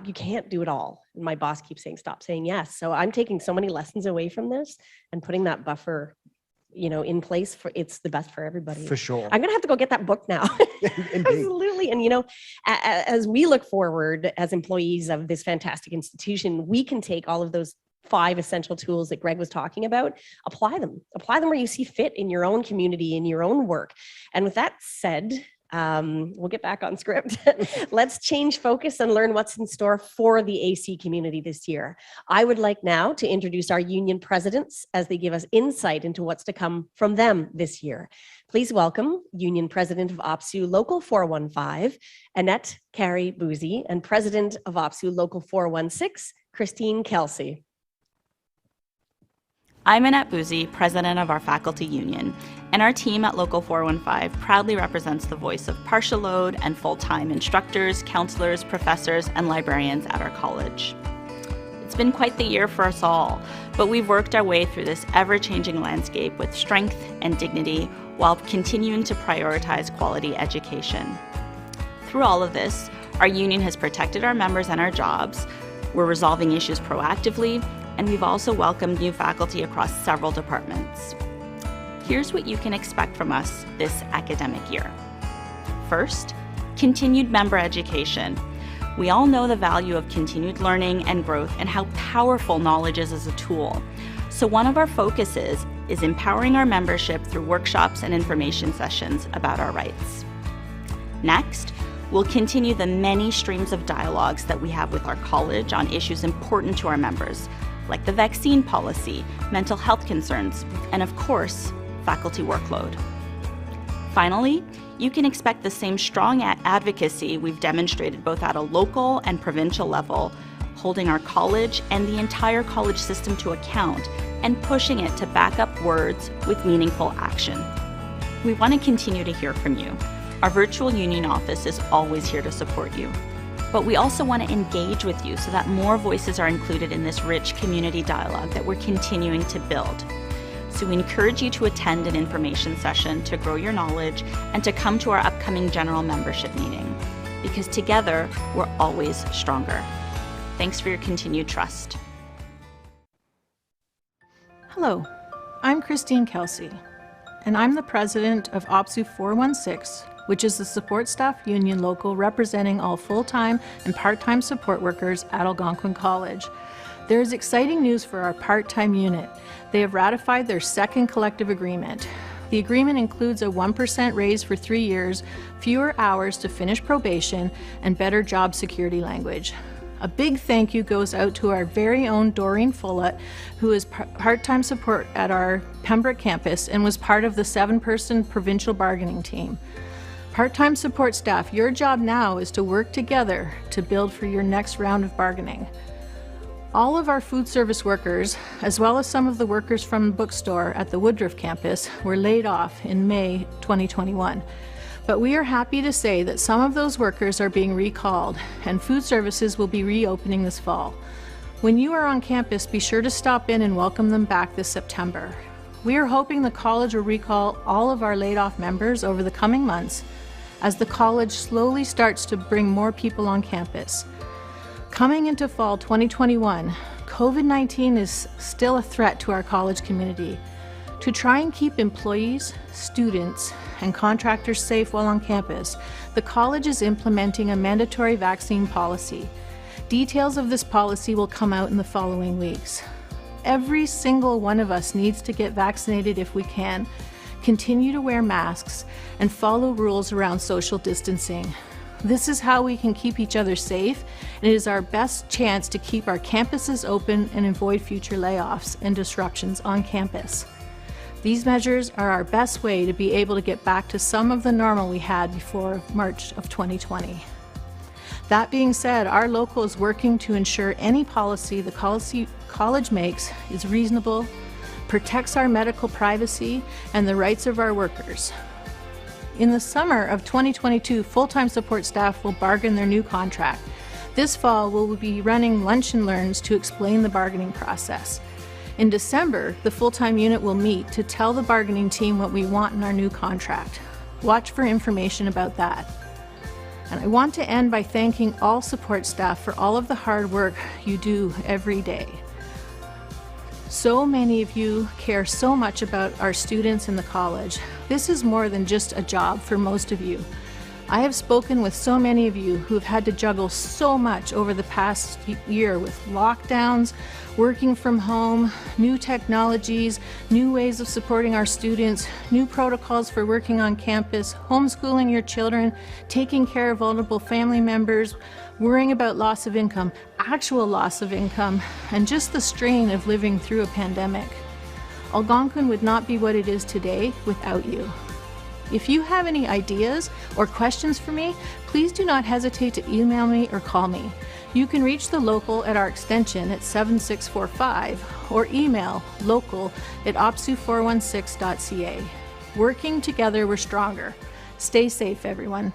You can't do it all. And my boss keeps saying, stop saying yes. So I'm taking so many lessons away from this and putting that buffer, in place it's the best for everybody. For sure. I'm going to have to go get that book now. Absolutely. And, as we look forward as employees of this fantastic institution, we can take all of those 5 essential tools that Greg was talking about, apply them where you see fit in your own community, in your own work. And with that said, we'll get back on script. Let's change focus and learn what's in store for the AC community this year. I would like now to introduce our union presidents as they give us insight into what's to come from them this year. Please welcome Union President of OPSU Local 415, Annette Carey Boozy, and President of OPSU Local 416, Christine Kelsey. I'm Annette Boozy, president of our faculty union, and our team at Local 415 proudly represents the voice of partial load and full-time instructors, counselors, professors, and librarians at our college. It's been quite the year for us all, but we've worked our way through this ever-changing landscape with strength and dignity while continuing to prioritize quality education. Through all of this, our union has protected our members and our jobs, we're resolving issues proactively, and we've also welcomed new faculty across several departments. Here's what you can expect from us this academic year. First, continued member education. We all know the value of continued learning and growth and how powerful knowledge is as a tool. So one of our focuses is empowering our membership through workshops and information sessions about our rights. Next, we'll continue the many streams of dialogues that we have with our college on issues important to our members, like the vaccine policy, mental health concerns, and of course, faculty workload. Finally, you can expect the same strong advocacy we've demonstrated both at a local and provincial level, holding our college and the entire college system to account and pushing it to back up words with meaningful action. We want to continue to hear from you. Our virtual union office is always here to support you. But we also want to engage with you so that more voices are included in this rich community dialogue that we're continuing to build. So we encourage you to attend an information session to grow your knowledge and to come to our upcoming general membership meeting, because together we're always stronger. Thanks for your continued trust. Hello, I'm Christine Kelsey, and I'm the president of OPSU 416, which is the support staff union local representing all full-time and part-time support workers at Algonquin College. There is exciting news for our part-time unit. They have ratified their second collective agreement. The agreement includes a 1% raise for 3 years, fewer hours to finish probation, and better job security language. A big thank you goes out to our very own Doreen Follett, who is part-time support at our Pembroke campus and was part of the 7-person provincial bargaining team. Part-time support staff, your job now is to work together to build for your next round of bargaining. All of our food service workers, as well as some of the workers from the bookstore at the Woodruff campus, were laid off in May 2021. But we are happy to say that some of those workers are being recalled, and food services will be reopening this fall. When you are on campus, be sure to stop in and welcome them back this September. We are hoping the college will recall all of our laid-off members over the coming months as the college slowly starts to bring more people on campus. Coming into fall 2021, COVID-19 is still a threat to our college community. To try and keep employees, students, and contractors safe while on campus, the college is implementing a mandatory vaccine policy. Details of this policy will come out in the following weeks. Every single one of us needs to get vaccinated if we can, continue to wear masks, and follow rules around social distancing. This is how we can keep each other safe, and it is our best chance to keep our campuses open and avoid future layoffs and disruptions on campus. These measures are our best way to be able to get back to some of the normal we had before March of 2020. That being said, our local is working to ensure any policy the college makes is reasonable, protects our medical privacy and the rights of our workers. In the summer of 2022, full-time support staff will bargain their new contract. This fall, we'll be running lunch and learns to explain the bargaining process. In December, the full-time unit will meet to tell the bargaining team what we want in our new contract. Watch for information about that. And I want to end by thanking all support staff for all of the hard work you do every day. So many of you care so much about our students in the college. This is more than just a job for most of you. I have spoken with so many of you who have had to juggle so much over the past year with lockdowns, working from home, new technologies, new ways of supporting our students, new protocols for working on campus, homeschooling your children, taking care of vulnerable family members, worrying about loss of income, actual loss of income, and just the strain of living through a pandemic. Algonquin would not be what it is today without you. If you have any ideas or questions for me, please do not hesitate to email me or call me. You can reach the local at our extension at 7645 or email local@opsu416.ca. Working together, we're stronger. Stay safe, everyone.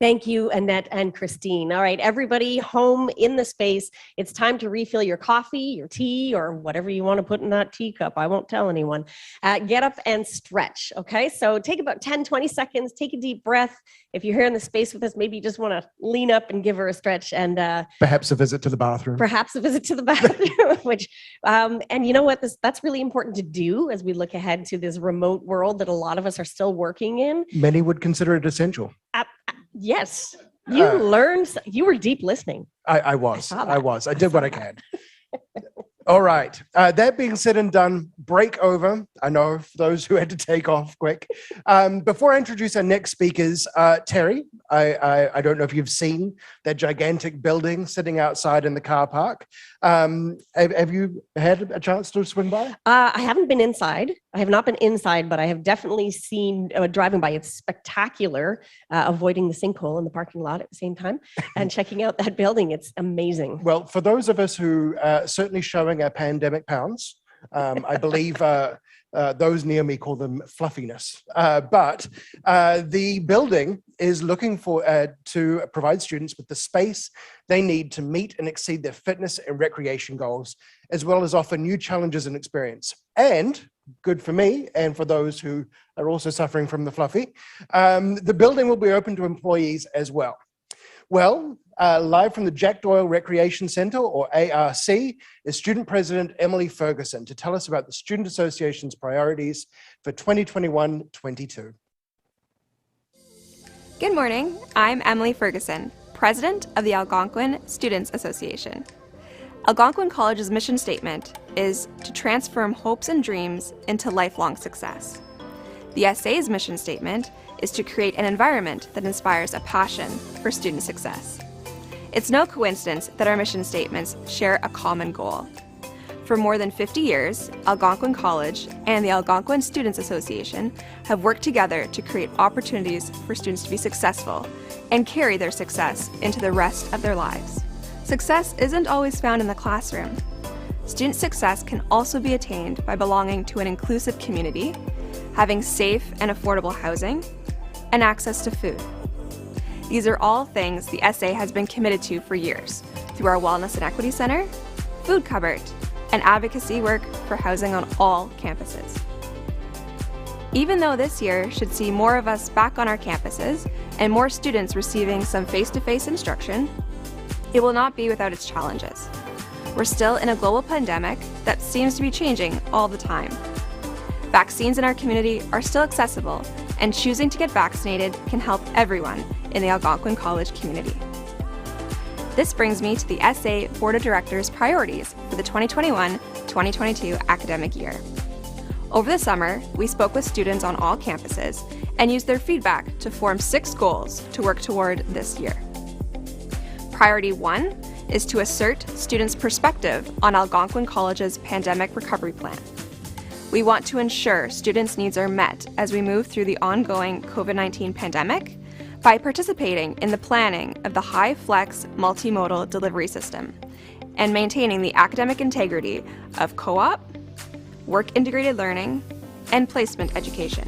Thank you, Annette and Christine. All right, everybody home in the space, it's time to refill your coffee, your tea, or whatever you want to put in that teacup. I won't tell anyone. Get up and stretch, okay? So take about 10, 20 seconds, take a deep breath. If you're here in the space with us, maybe you just want to lean up and give her a stretch. And perhaps a visit to the bathroom. Perhaps a visit to the bathroom, which, and you know what, that's really important to do as we look ahead to this remote world that a lot of us are still working in. Many would consider it essential. Yes, you learned, you were deep listening. I was. I did what I can. All right. That being said and done, break over. I know for those who had to take off quick. Before I introduce our next speakers, Terry, I don't know if you've seen that gigantic building sitting outside in the car park. Have you had a chance to swing by? I haven't been inside. I have not been inside, but I have definitely seen driving by. It's spectacular, avoiding the sinkhole in the parking lot at the same time and checking out that building. It's amazing. Well, for those of us who certainly showing our pandemic pounds, I believe those near me call them fluffiness. But the building is looking for to provide students with the space they need to meet and exceed their fitness and recreation goals, as well as offer new challenges and experience. And good for me and for those who are also suffering from the fluffy, the building will be open to employees as well. Well, live from the Jack Doyle Recreation Centre, or ARC, is Student President Emily Ferguson to tell us about the Student Association's priorities for 2021-22. Good morning, I'm Emily Ferguson, President of the Algonquin Students Association. Algonquin College's mission statement is to transform hopes and dreams into lifelong success. The SA's mission statement is to create an environment that inspires a passion for student success. It's no coincidence that our mission statements share a common goal. For more than 50 years, Algonquin College and the Algonquin Students Association have worked together to create opportunities for students to be successful and carry their success into the rest of their lives. Success isn't always found in the classroom. Student success can also be attained by belonging to an inclusive community, having safe and affordable housing, and access to food. These are all things the SA has been committed to for years through our Wellness and Equity Center, Food Cupboard, and advocacy work for housing on all campuses. Even though this year should see more of us back on our campuses and more students receiving some face-to-face instruction, it will not be without its challenges. We're still in a global pandemic that seems to be changing all the time. Vaccines in our community are still accessible, and choosing to get vaccinated can help everyone in the Algonquin College community. This brings me to the SA Board of Directors priorities for the 2021-2022 academic year. Over the summer, we spoke with students on all campuses and used their feedback to form 6 goals to work toward this year. Priority 1 is to assert students' perspective on Algonquin College's pandemic recovery plan. We want to ensure students' needs are met as we move through the ongoing COVID-19 pandemic by participating in the planning of the high-flex multimodal delivery system and maintaining the academic integrity of co-op, work-integrated learning, and placement education.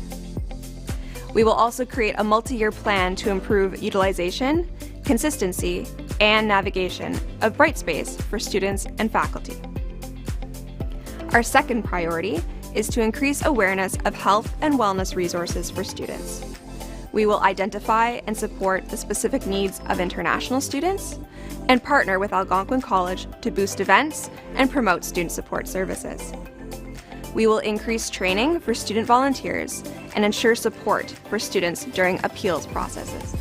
We will also create a multi-year plan to improve utilization, consistency, and navigation of Brightspace for students and faculty. Our second priority is to increase awareness of health and wellness resources for students. We will identify and support the specific needs of international students and partner with Algonquin College to boost events and promote student support services. We will increase training for student volunteers and ensure support for students during appeals processes.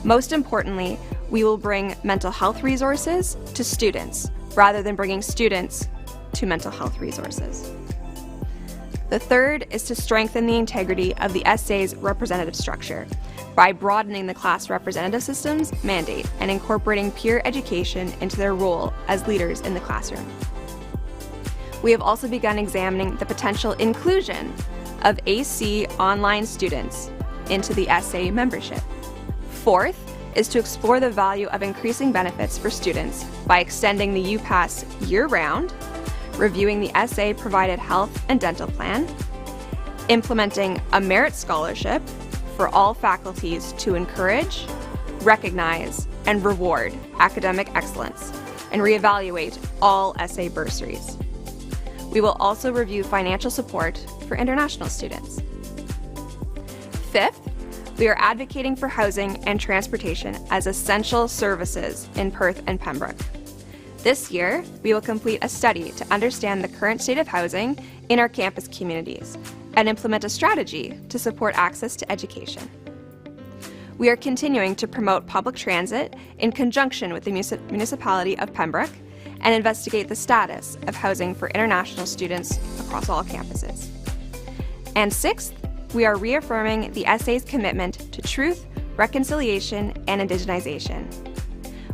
Most importantly, we will bring mental health resources to students rather than bringing students to mental health resources. The third is to strengthen the integrity of the SA's representative structure by broadening the class representative system's mandate and incorporating peer education into their role as leaders in the classroom. We have also begun examining the potential inclusion of AC online students into the SA membership. Fourth is to explore the value of increasing benefits for students by extending the UPass year-round, reviewing the SA-provided health and dental plan, implementing a merit scholarship for all faculties to encourage, recognize, and reward academic excellence, and reevaluate all SA bursaries. We will also review financial support for international students. Fifth, we are advocating for housing and transportation as essential services in Perth and Pembroke. This year, we will complete a study to understand the current state of housing in our campus communities and implement a strategy to support access to education. We are continuing to promote public transit in conjunction with the municipality of Pembroke and investigate the status of housing for international students across all campuses. And sixth, we are reaffirming the SA's commitment to truth, reconciliation, and indigenization.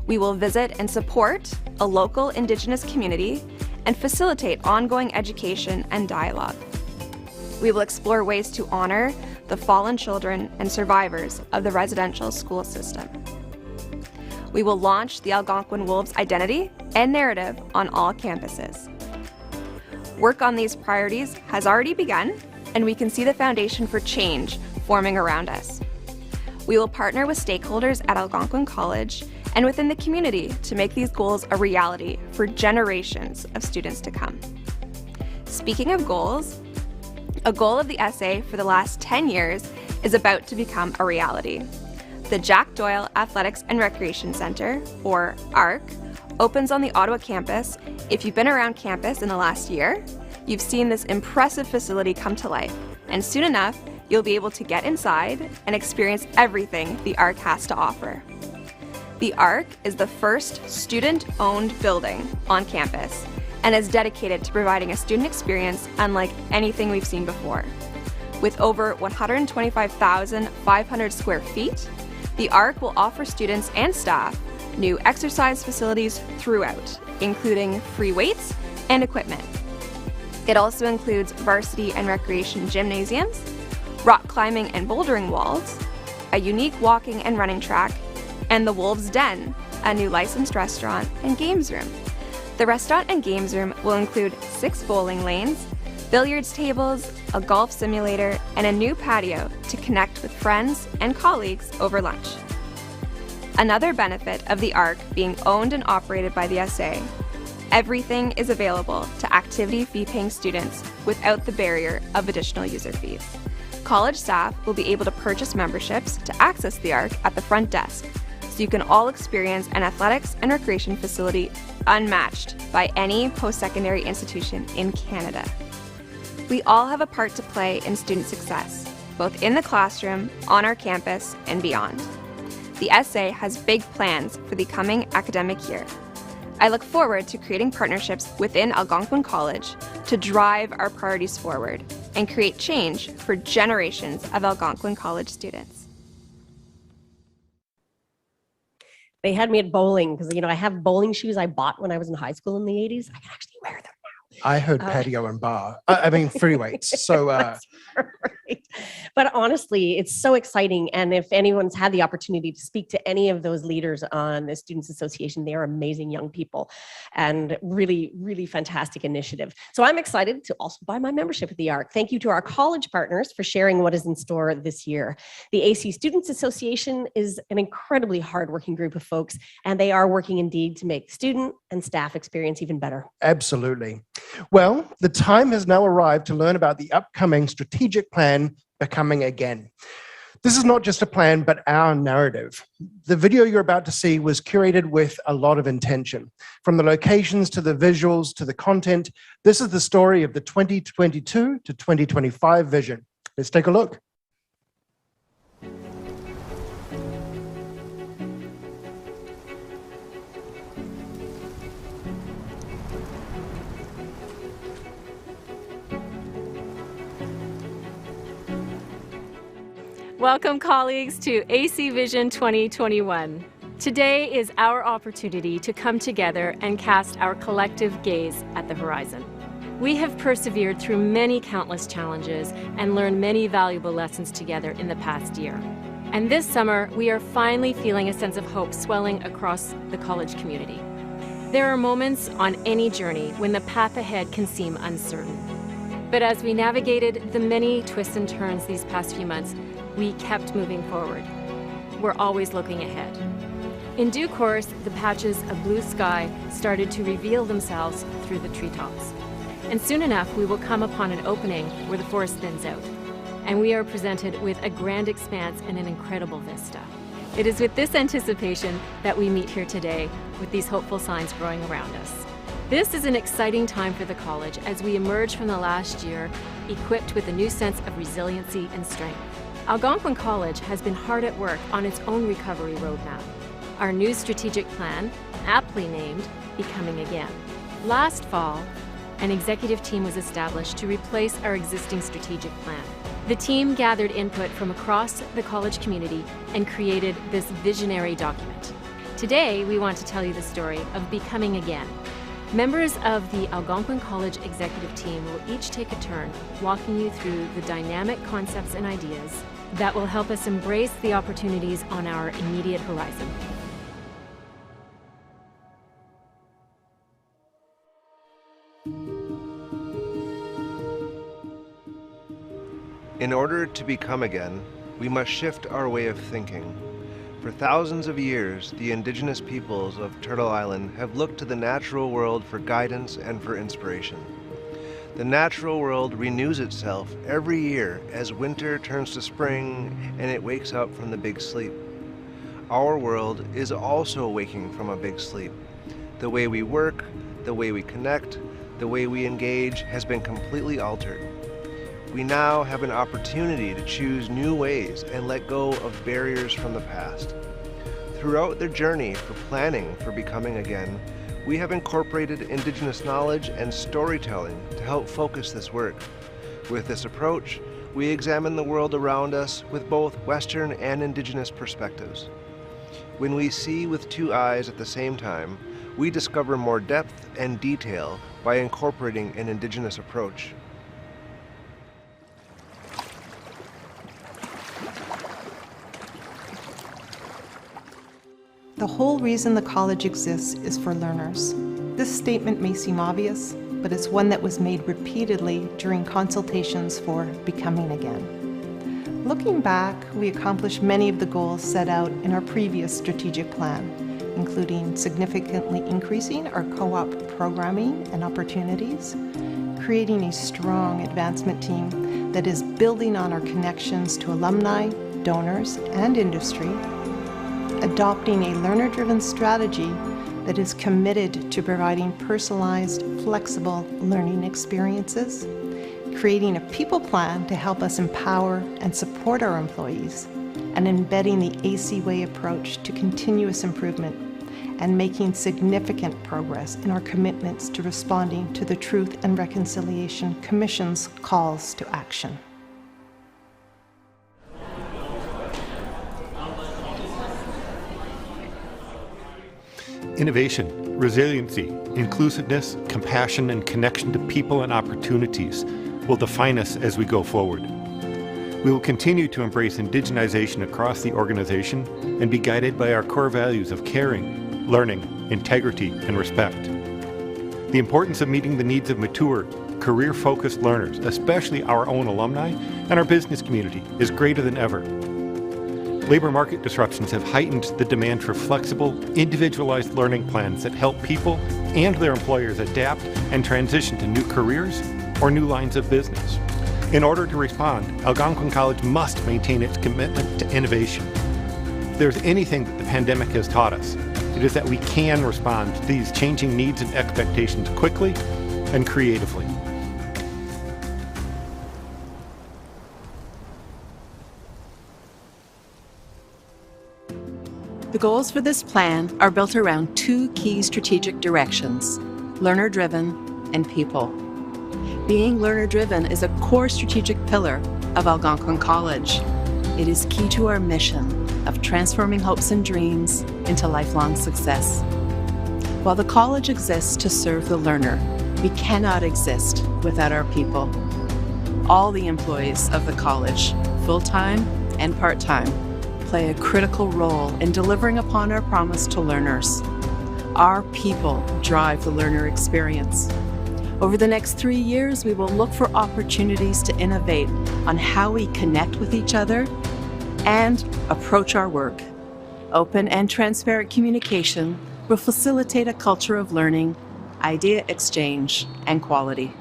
We will visit and support a local Indigenous community and facilitate ongoing education and dialogue. We will explore ways to honor the fallen children and survivors of the residential school system. We will launch the Algonquin Wolves identity and narrative on all campuses. Work on these priorities has already begun, and we can see the foundation for change forming around us. We will partner with stakeholders at Algonquin College and within the community to make these goals a reality for generations of students to come. Speaking of goals, a goal of the SA for the last 10 years is about to become a reality. The Jack Doyle Athletics and Recreation Centre, or ARC, opens on the Ottawa campus. If you've been around campus in the last year, you've seen this impressive facility come to life, and soon enough, you'll be able to get inside and experience everything the ARC has to offer. The ARC is the first student-owned building on campus and is dedicated to providing a student experience unlike anything we've seen before. With over 125,500 square feet, the ARC will offer students and staff new exercise facilities throughout, including free weights and equipment. It also includes varsity and recreation gymnasiums, rock climbing and bouldering walls, a unique walking and running track, and the Wolves Den, a new licensed restaurant and games room. The restaurant and games room will include 6 bowling lanes, billiards tables, a golf simulator, and a new patio to connect with friends and colleagues over lunch. Another benefit of the ARC being owned and operated by the SA, everything is available to activity fee-paying students without the barrier of additional user fees. College staff will be able to purchase memberships to access the ARC at the front desk, so you can all experience an athletics and recreation facility unmatched by any post-secondary institution in Canada. We all have a part to play in student success, both in the classroom, on our campus, and beyond. the SA has big plans for the coming academic year. I look forward to creating partnerships within Algonquin College to drive our priorities forward and create change for generations of Algonquin College students. They had me at bowling because, I have bowling shoes I bought when I was in high school in the 80s. I can actually wear them now. I heard patio and bar. I mean, free weights. So, Right. But honestly, it's so exciting. And if anyone's had the opportunity to speak to any of those leaders on the Students Association, they are amazing young people and really, really fantastic initiative. So I'm excited to also buy my membership at the ARC. Thank you to our college partners for sharing what is in store this year. The AC Students Association is an incredibly hardworking group of folks, and they are working indeed to make student and staff experience even better. absolutely. Well, the time has now arrived to learn about the upcoming strategic plan, Becoming Again. This is not just a plan, but our narrative. The video you're about to see was curated with a lot of intention. From the locations to the visuals to the content, this is the story of the 2022 to 2025 vision. Let's take a look. Welcome, colleagues, to AC Vision 2021. Today is our opportunity to come together and cast our collective gaze at the horizon. We have persevered through many countless challenges and learned many valuable lessons together in the past year. And this summer, we are finally feeling a sense of hope swelling across the college community. There are moments on any journey when the path ahead can seem uncertain. But as we navigated the many twists and turns these past few months, we kept moving forward. We're always looking ahead. In due course, the patches of blue sky started to reveal themselves through the treetops. And soon enough, we will come upon an opening where the forest thins out, and we are presented with a grand expanse and an incredible vista. It is with this anticipation that we meet here today with these hopeful signs growing around us. This is an exciting time for the college as we emerge from the last year equipped with a new sense of resiliency and strength. Algonquin College has been hard at work on its own recovery roadmap. Our new strategic plan, aptly named Becoming Again. Last fall, an executive team was established to replace our existing strategic plan. The team gathered input from across the college community and created this visionary document. Today, we want to tell you the story of Becoming Again. Members of the Algonquin College executive team will each take a turn walking you through the dynamic concepts and ideas that will help us embrace the opportunities on our immediate horizon. In order to become again, we must shift our way of thinking. For thousands of years, the indigenous peoples of Turtle Island have looked to the natural world for guidance and for inspiration. The natural world renews itself every year as winter turns to spring and it wakes up from the big sleep. Our world is also waking from a big sleep. The way we work, the way we connect, the way we engage has been completely altered. We now have an opportunity to choose new ways and let go of barriers from the past. Throughout their journey for planning for Becoming Again, we have incorporated Indigenous knowledge and storytelling to help focus this work. With this approach, we examine the world around us with both Western and Indigenous perspectives. When we see with two eyes at the same time, we discover more depth and detail by incorporating an Indigenous approach. The whole reason the college exists is for learners. This statement may seem obvious, but it's one that was made repeatedly during consultations for Becoming Again. Looking back, we accomplished many of the goals set out in our previous strategic plan, including significantly increasing our co-op programming and opportunities, creating a strong advancement team that is building on our connections to alumni, donors, and industry, adopting a learner-driven strategy that is committed to providing personalized, flexible learning experiences, creating a people plan to help us empower and support our employees, and and embedding the AC Way approach to continuous improvement and making significant progress in our commitments to responding to the Truth and Reconciliation Commission's calls to action. Innovation, resiliency, inclusiveness, compassion, and connection to people and opportunities will define us as we go forward. We will continue to embrace indigenization across the organization and be guided by our core values of caring, learning, integrity, and respect. The importance of meeting the needs of mature, career-focused learners, especially our own alumni and our business community, is greater than ever. Labor market disruptions have heightened the demand for flexible, individualized learning plans that help people and their employers adapt and transition to new careers or new lines of business. In order to respond, Algonquin College must maintain its commitment to innovation. If there's anything that the pandemic has taught us, it is that we can respond to these changing needs and expectations quickly and creatively. The goals for this plan are built around two key strategic directions: learner-driven and people. Being learner-driven is a core strategic pillar of Algonquin College. It is key to our mission of transforming hopes and dreams into lifelong success. While the college exists to serve the learner, we cannot exist without our people. All the employees of the college, full-time and part-time, play a critical role in delivering upon our promise to learners. Our people drive the learner experience. Over the next 3 years, we will look for opportunities to innovate on how we connect with each other and approach our work. Open and transparent communication will facilitate a culture of learning, idea exchange, and quality.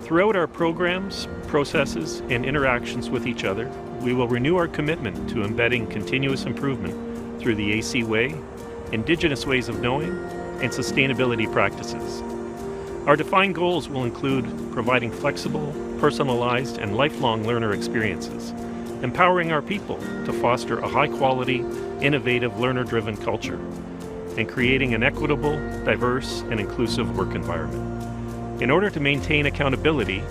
Throughout our programs, processes, and interactions with each other, we will renew our commitment to embedding continuous improvement through the AC Way, Indigenous ways of knowing, and sustainability practices. Our defined goals will include providing flexible, personalized, and lifelong learner experiences, empowering our people to foster a high-quality, innovative, learner-driven culture, and creating an equitable, diverse, and inclusive work environment. In order to maintain accountability,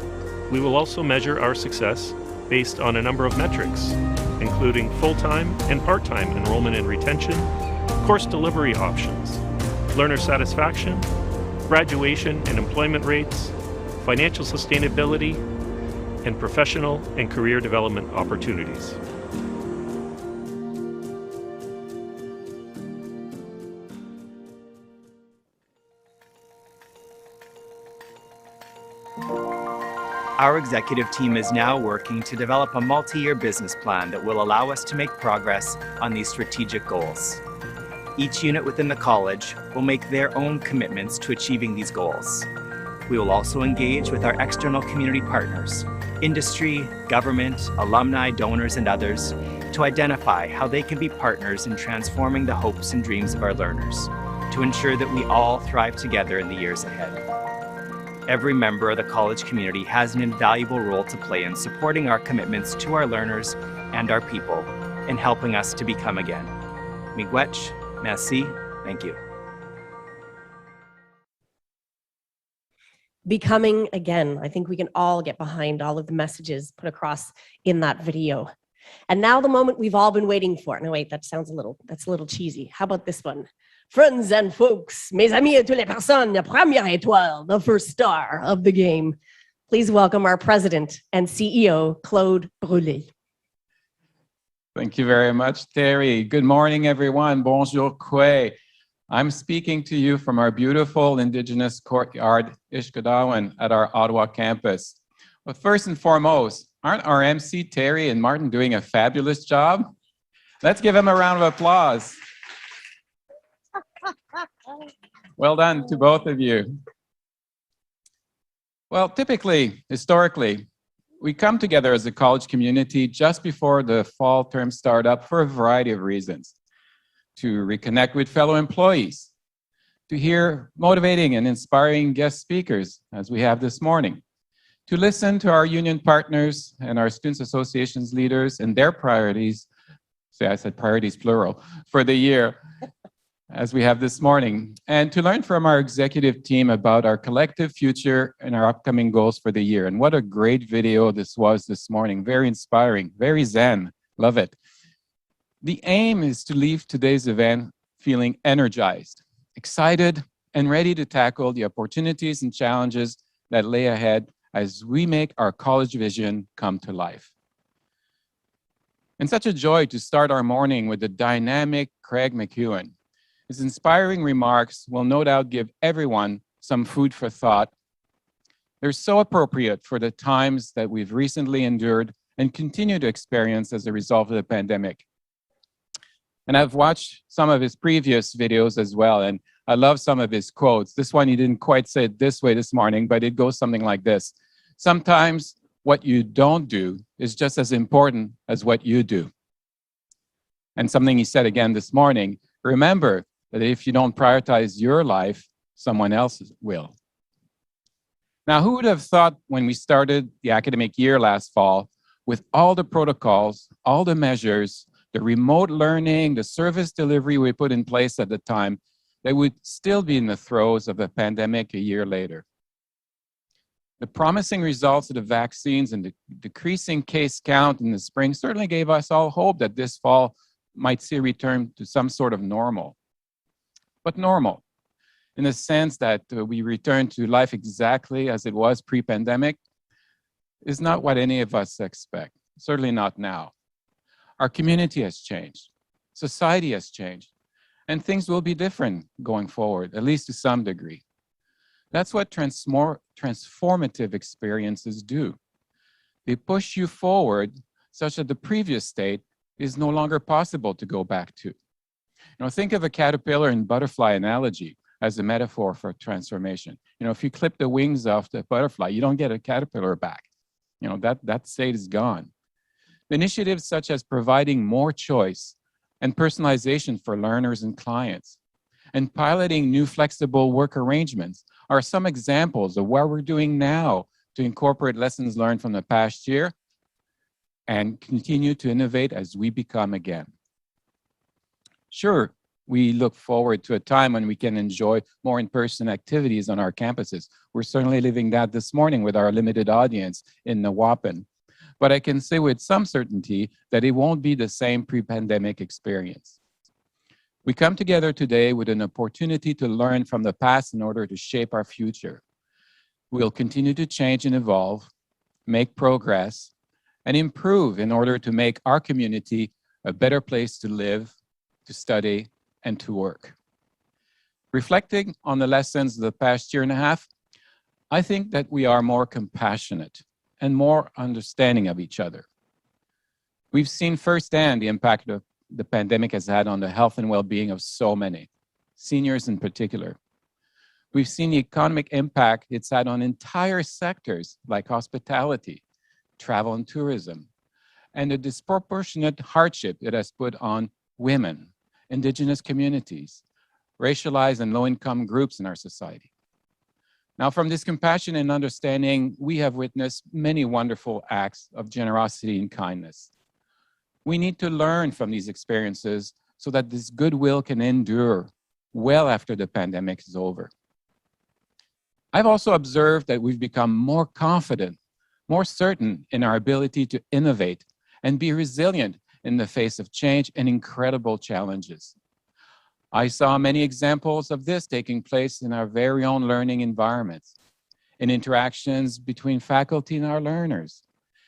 we will also measure our success based on a number of metrics, including full-time and part-time enrollment and retention, course delivery options, learner satisfaction, graduation and employment rates, financial sustainability, and professional and career development opportunities. Our executive team is now working to develop a multi-year business plan that will allow us to make progress on these strategic goals. Each unit within the college will make their own commitments to achieving these goals. We will also engage with our external community partners, industry, government, alumni, donors, and others to identify how they can be partners in transforming the hopes and dreams of our learners, to ensure that we all thrive together in the years ahead. Every member of the college community has an invaluable role to play in supporting our commitments to our learners and our people in helping us to become again. Miigwech, merci, thank you. Becoming again. I think we can all get behind all of the messages put across in that video. And now the moment we've all been waiting for. No, wait, that's a little cheesy. How about this one? Friends and folks, mes amis et toutes les personnes, la première étoile, the first star of the game. Please welcome our president and CEO, Claude Brûlé. Thank you very much, Terry. Good morning, everyone. Bonjour, Kwe. I'm speaking to you from our beautiful Indigenous courtyard, Ishkadawan, at our Ottawa campus. But first and foremost, aren't our MC, Terry and Martin, doing a fabulous job? Let's give them a round of applause. Well done to both of you. Well, typically, historically, we come together as a college community just before the fall term start up for a variety of reasons. To reconnect with fellow employees, to hear motivating and inspiring guest speakers, as we have this morning, to listen to our union partners and our Students Associations leaders and their priorities, I said priorities plural, for the year, as we have this morning, and to learn from our executive team about our collective future and our upcoming goals for the year. And what a great video this was this morning. Very inspiring, very zen. Love it. The aim is to leave today's event feeling energized, excited, and ready to tackle the opportunities and challenges that lay ahead as we make our college vision come to life. And such a joy to start our morning with the dynamic Craig McEwen. His inspiring remarks will no doubt give everyone some food for thought. They're so appropriate for the times that we've recently endured and continue to experience as a result of the pandemic. And I've watched some of his previous videos as well, and I love some of his quotes. This one, he didn't quite say it this way this morning, but it goes something like this. Sometimes what you don't do is just as important as what you do. And something he said again this morning, remember that if you don't prioritize your life, someone else will. Now, who would have thought when we started the academic year last fall, with all the protocols, all the measures, the remote learning, the service delivery we put in place at the time, they would still be in the throes of a pandemic a year later. The promising results of the vaccines and the decreasing case count in the spring certainly gave us all hope that this fall might see a return to some sort of normal. But normal, in the sense that we return to life exactly as it was pre-pandemic, is not what any of us expect, certainly not now. Our community has changed, society has changed, and things will be different going forward, at least to some degree. That's what transformative experiences do. They push you forward such that the previous state is no longer possible to go back to. Think of a caterpillar and butterfly analogy as a metaphor for transformation. If you clip the wings off the butterfly, you don't get a caterpillar back. That state is gone. Initiatives such as providing more choice and personalization for learners and clients, and piloting new flexible work arrangements are some examples of what we're doing now to incorporate lessons learned from the past year and continue to innovate as we become again. Sure, we look forward to a time when we can enjoy more in-person activities on our campuses. We're certainly living that this morning with our limited audience in Nawapan. But I can say with some certainty that it won't be the same pre-pandemic experience. We come together today with an opportunity to learn from the past in order to shape our future. We'll continue to change and evolve, make progress, and improve in order to make our community a better place to live, to study, and to work. Reflecting on the lessons of the past year and a half, I think that we are more compassionate and more understanding of each other. We've seen firsthand the impact of the pandemic has had on the health and well-being of so many, seniors in particular. We've seen the economic impact it's had on entire sectors like hospitality, travel and tourism, and the disproportionate hardship it has put on women, indigenous communities, racialized and low-income groups in our society. Now, from this compassion and understanding, we have witnessed many wonderful acts of generosity and kindness. We need to learn from these experiences so that this goodwill can endure well after the pandemic is over. I've also observed that we've become more confident, more certain in our ability to innovate and be resilient in the face of change and incredible challenges. I saw many examples of this taking place in our very own learning environments, in interactions between faculty and our learners,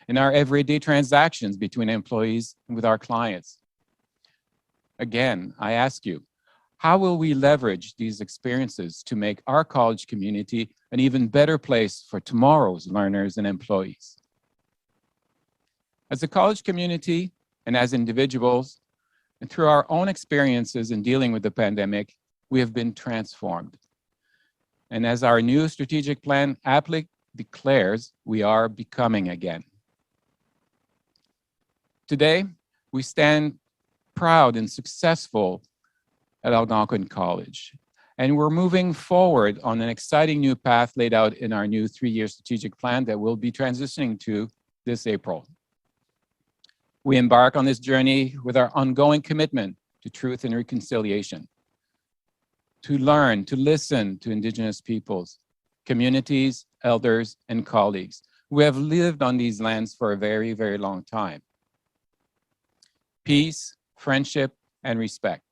in our everyday transactions between employees and with our clients. Again, I ask you, how will we leverage these experiences to make our college community an even better place for tomorrow's learners and employees? As a college community and as individuals, and through our own experiences in dealing with the pandemic, we have been transformed. And as our new strategic plan aptly declares, we are becoming again. Today, we stand proud and successful at Algonquin College. And we're moving forward on an exciting new path laid out in our new 3-year strategic plan that we'll be transitioning to this April. We embark on this journey with our ongoing commitment to truth and reconciliation, to learn, to listen to Indigenous peoples, communities, elders, and colleagues who have lived on these lands for a very, very long time. Peace, friendship, and respect.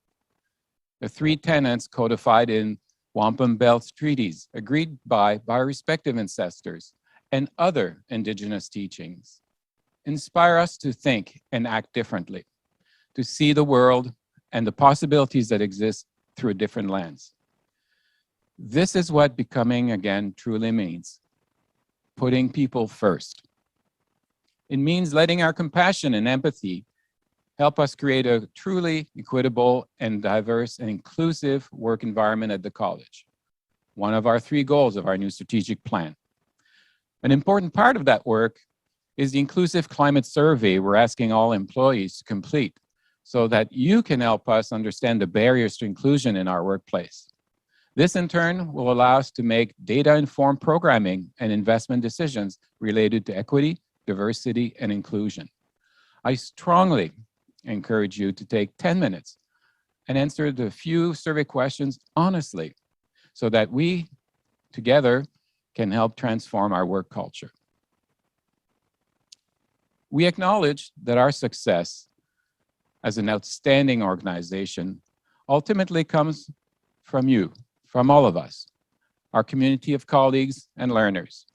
The 3 tenets codified in Wampum Belt treaties agreed by our respective ancestors and other Indigenous teachings inspire us to think and act differently, to see the world and the possibilities that exist through a different lens. This is what becoming again truly means, putting people first. It means letting our compassion and empathy help us create a truly equitable and diverse and inclusive work environment at the college, one of our 3 goals of our new strategic plan. An important part of that work is the inclusive climate survey we're asking all employees to complete so that you can help us understand the barriers to inclusion in our workplace. This in turn will allow us to make data-informed programming and investment decisions related to equity, diversity, and inclusion. I strongly encourage you to take 10 minutes and answer the few survey questions honestly so that we together can help transform our work culture. We acknowledge that our success as an outstanding organization ultimately comes from you, from all of us, our community of colleagues and learners.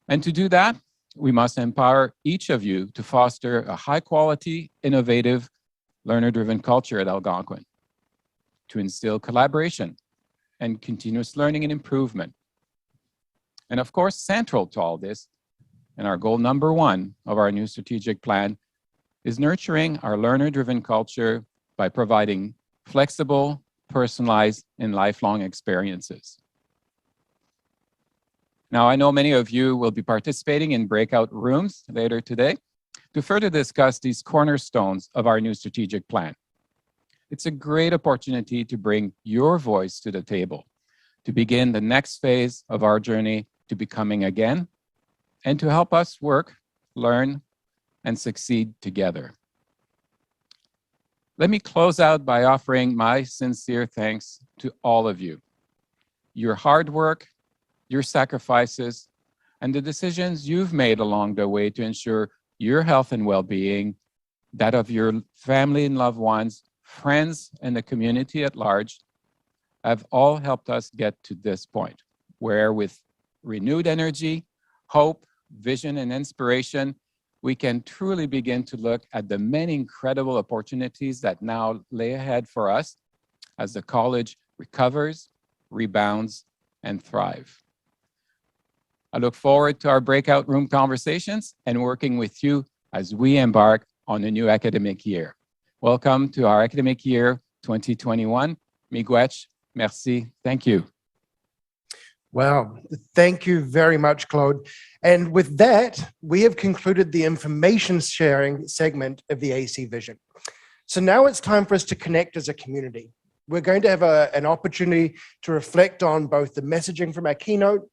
And to do that, we must empower each of you to foster a high-quality, innovative, learner-driven culture at Algonquin, to instill collaboration and continuous learning and improvement. And of course, central to all this, and our goal number 1 of our new strategic plan, is nurturing our learner-driven culture by providing flexible, personalized, and lifelong experiences. Now, I know many of you will be participating in breakout rooms later today to further discuss these cornerstones of our new strategic plan. It's a great opportunity to bring your voice to the table, to begin the next phase of our journey to becoming again, and to help us work, learn, and succeed together. Let me close out by offering my sincere thanks to all of you. Your hard work, your sacrifices, and the decisions you've made along the way to ensure your health and well-being, that of your family and loved ones, friends, and the community at large, have all helped us get to this point, where with renewed energy, hope, vision, and inspiration, we can truly begin to look at the many incredible opportunities that now lay ahead for us as the college recovers, rebounds, and thrives. I look forward to our breakout room conversations and working with you as we embark on a new academic year. Welcome to our academic year 2021. Miigwech, merci, thank you. Wow, thank you very much, Claude. And with that, we have concluded the information sharing segment of the AC Vision. So now it's time for us to connect as a community. We're going to have an opportunity to reflect on both the messaging from our keynote,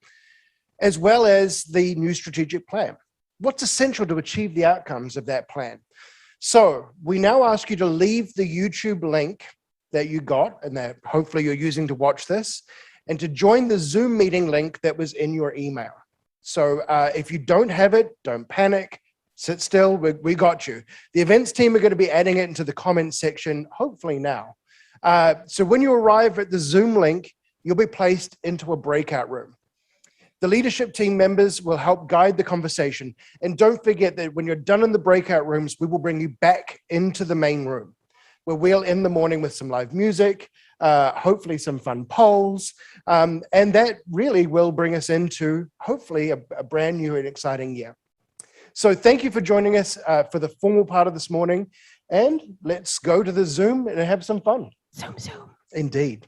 as well as the new strategic plan. What's essential to achieve the outcomes of that plan? So we now ask you to leave the YouTube link that you got and that hopefully you're using to watch this, and to join the Zoom meeting link that was in your email. So if you don't have it, don't panic, sit still, we got you. The events team are going to be adding it into the comments section, hopefully now. So when you arrive at the Zoom link, you'll be placed into a breakout room. The leadership team members will help guide the conversation. And don't forget that when you're done in the breakout rooms, we will bring you back into the main room, where we'll end the morning with some live music, hopefully some fun polls, and that really will bring us into, hopefully, a brand new and exciting year. So thank you for joining us for the formal part of this morning, and let's go to the Zoom and have some fun. Zoom, Zoom. Indeed.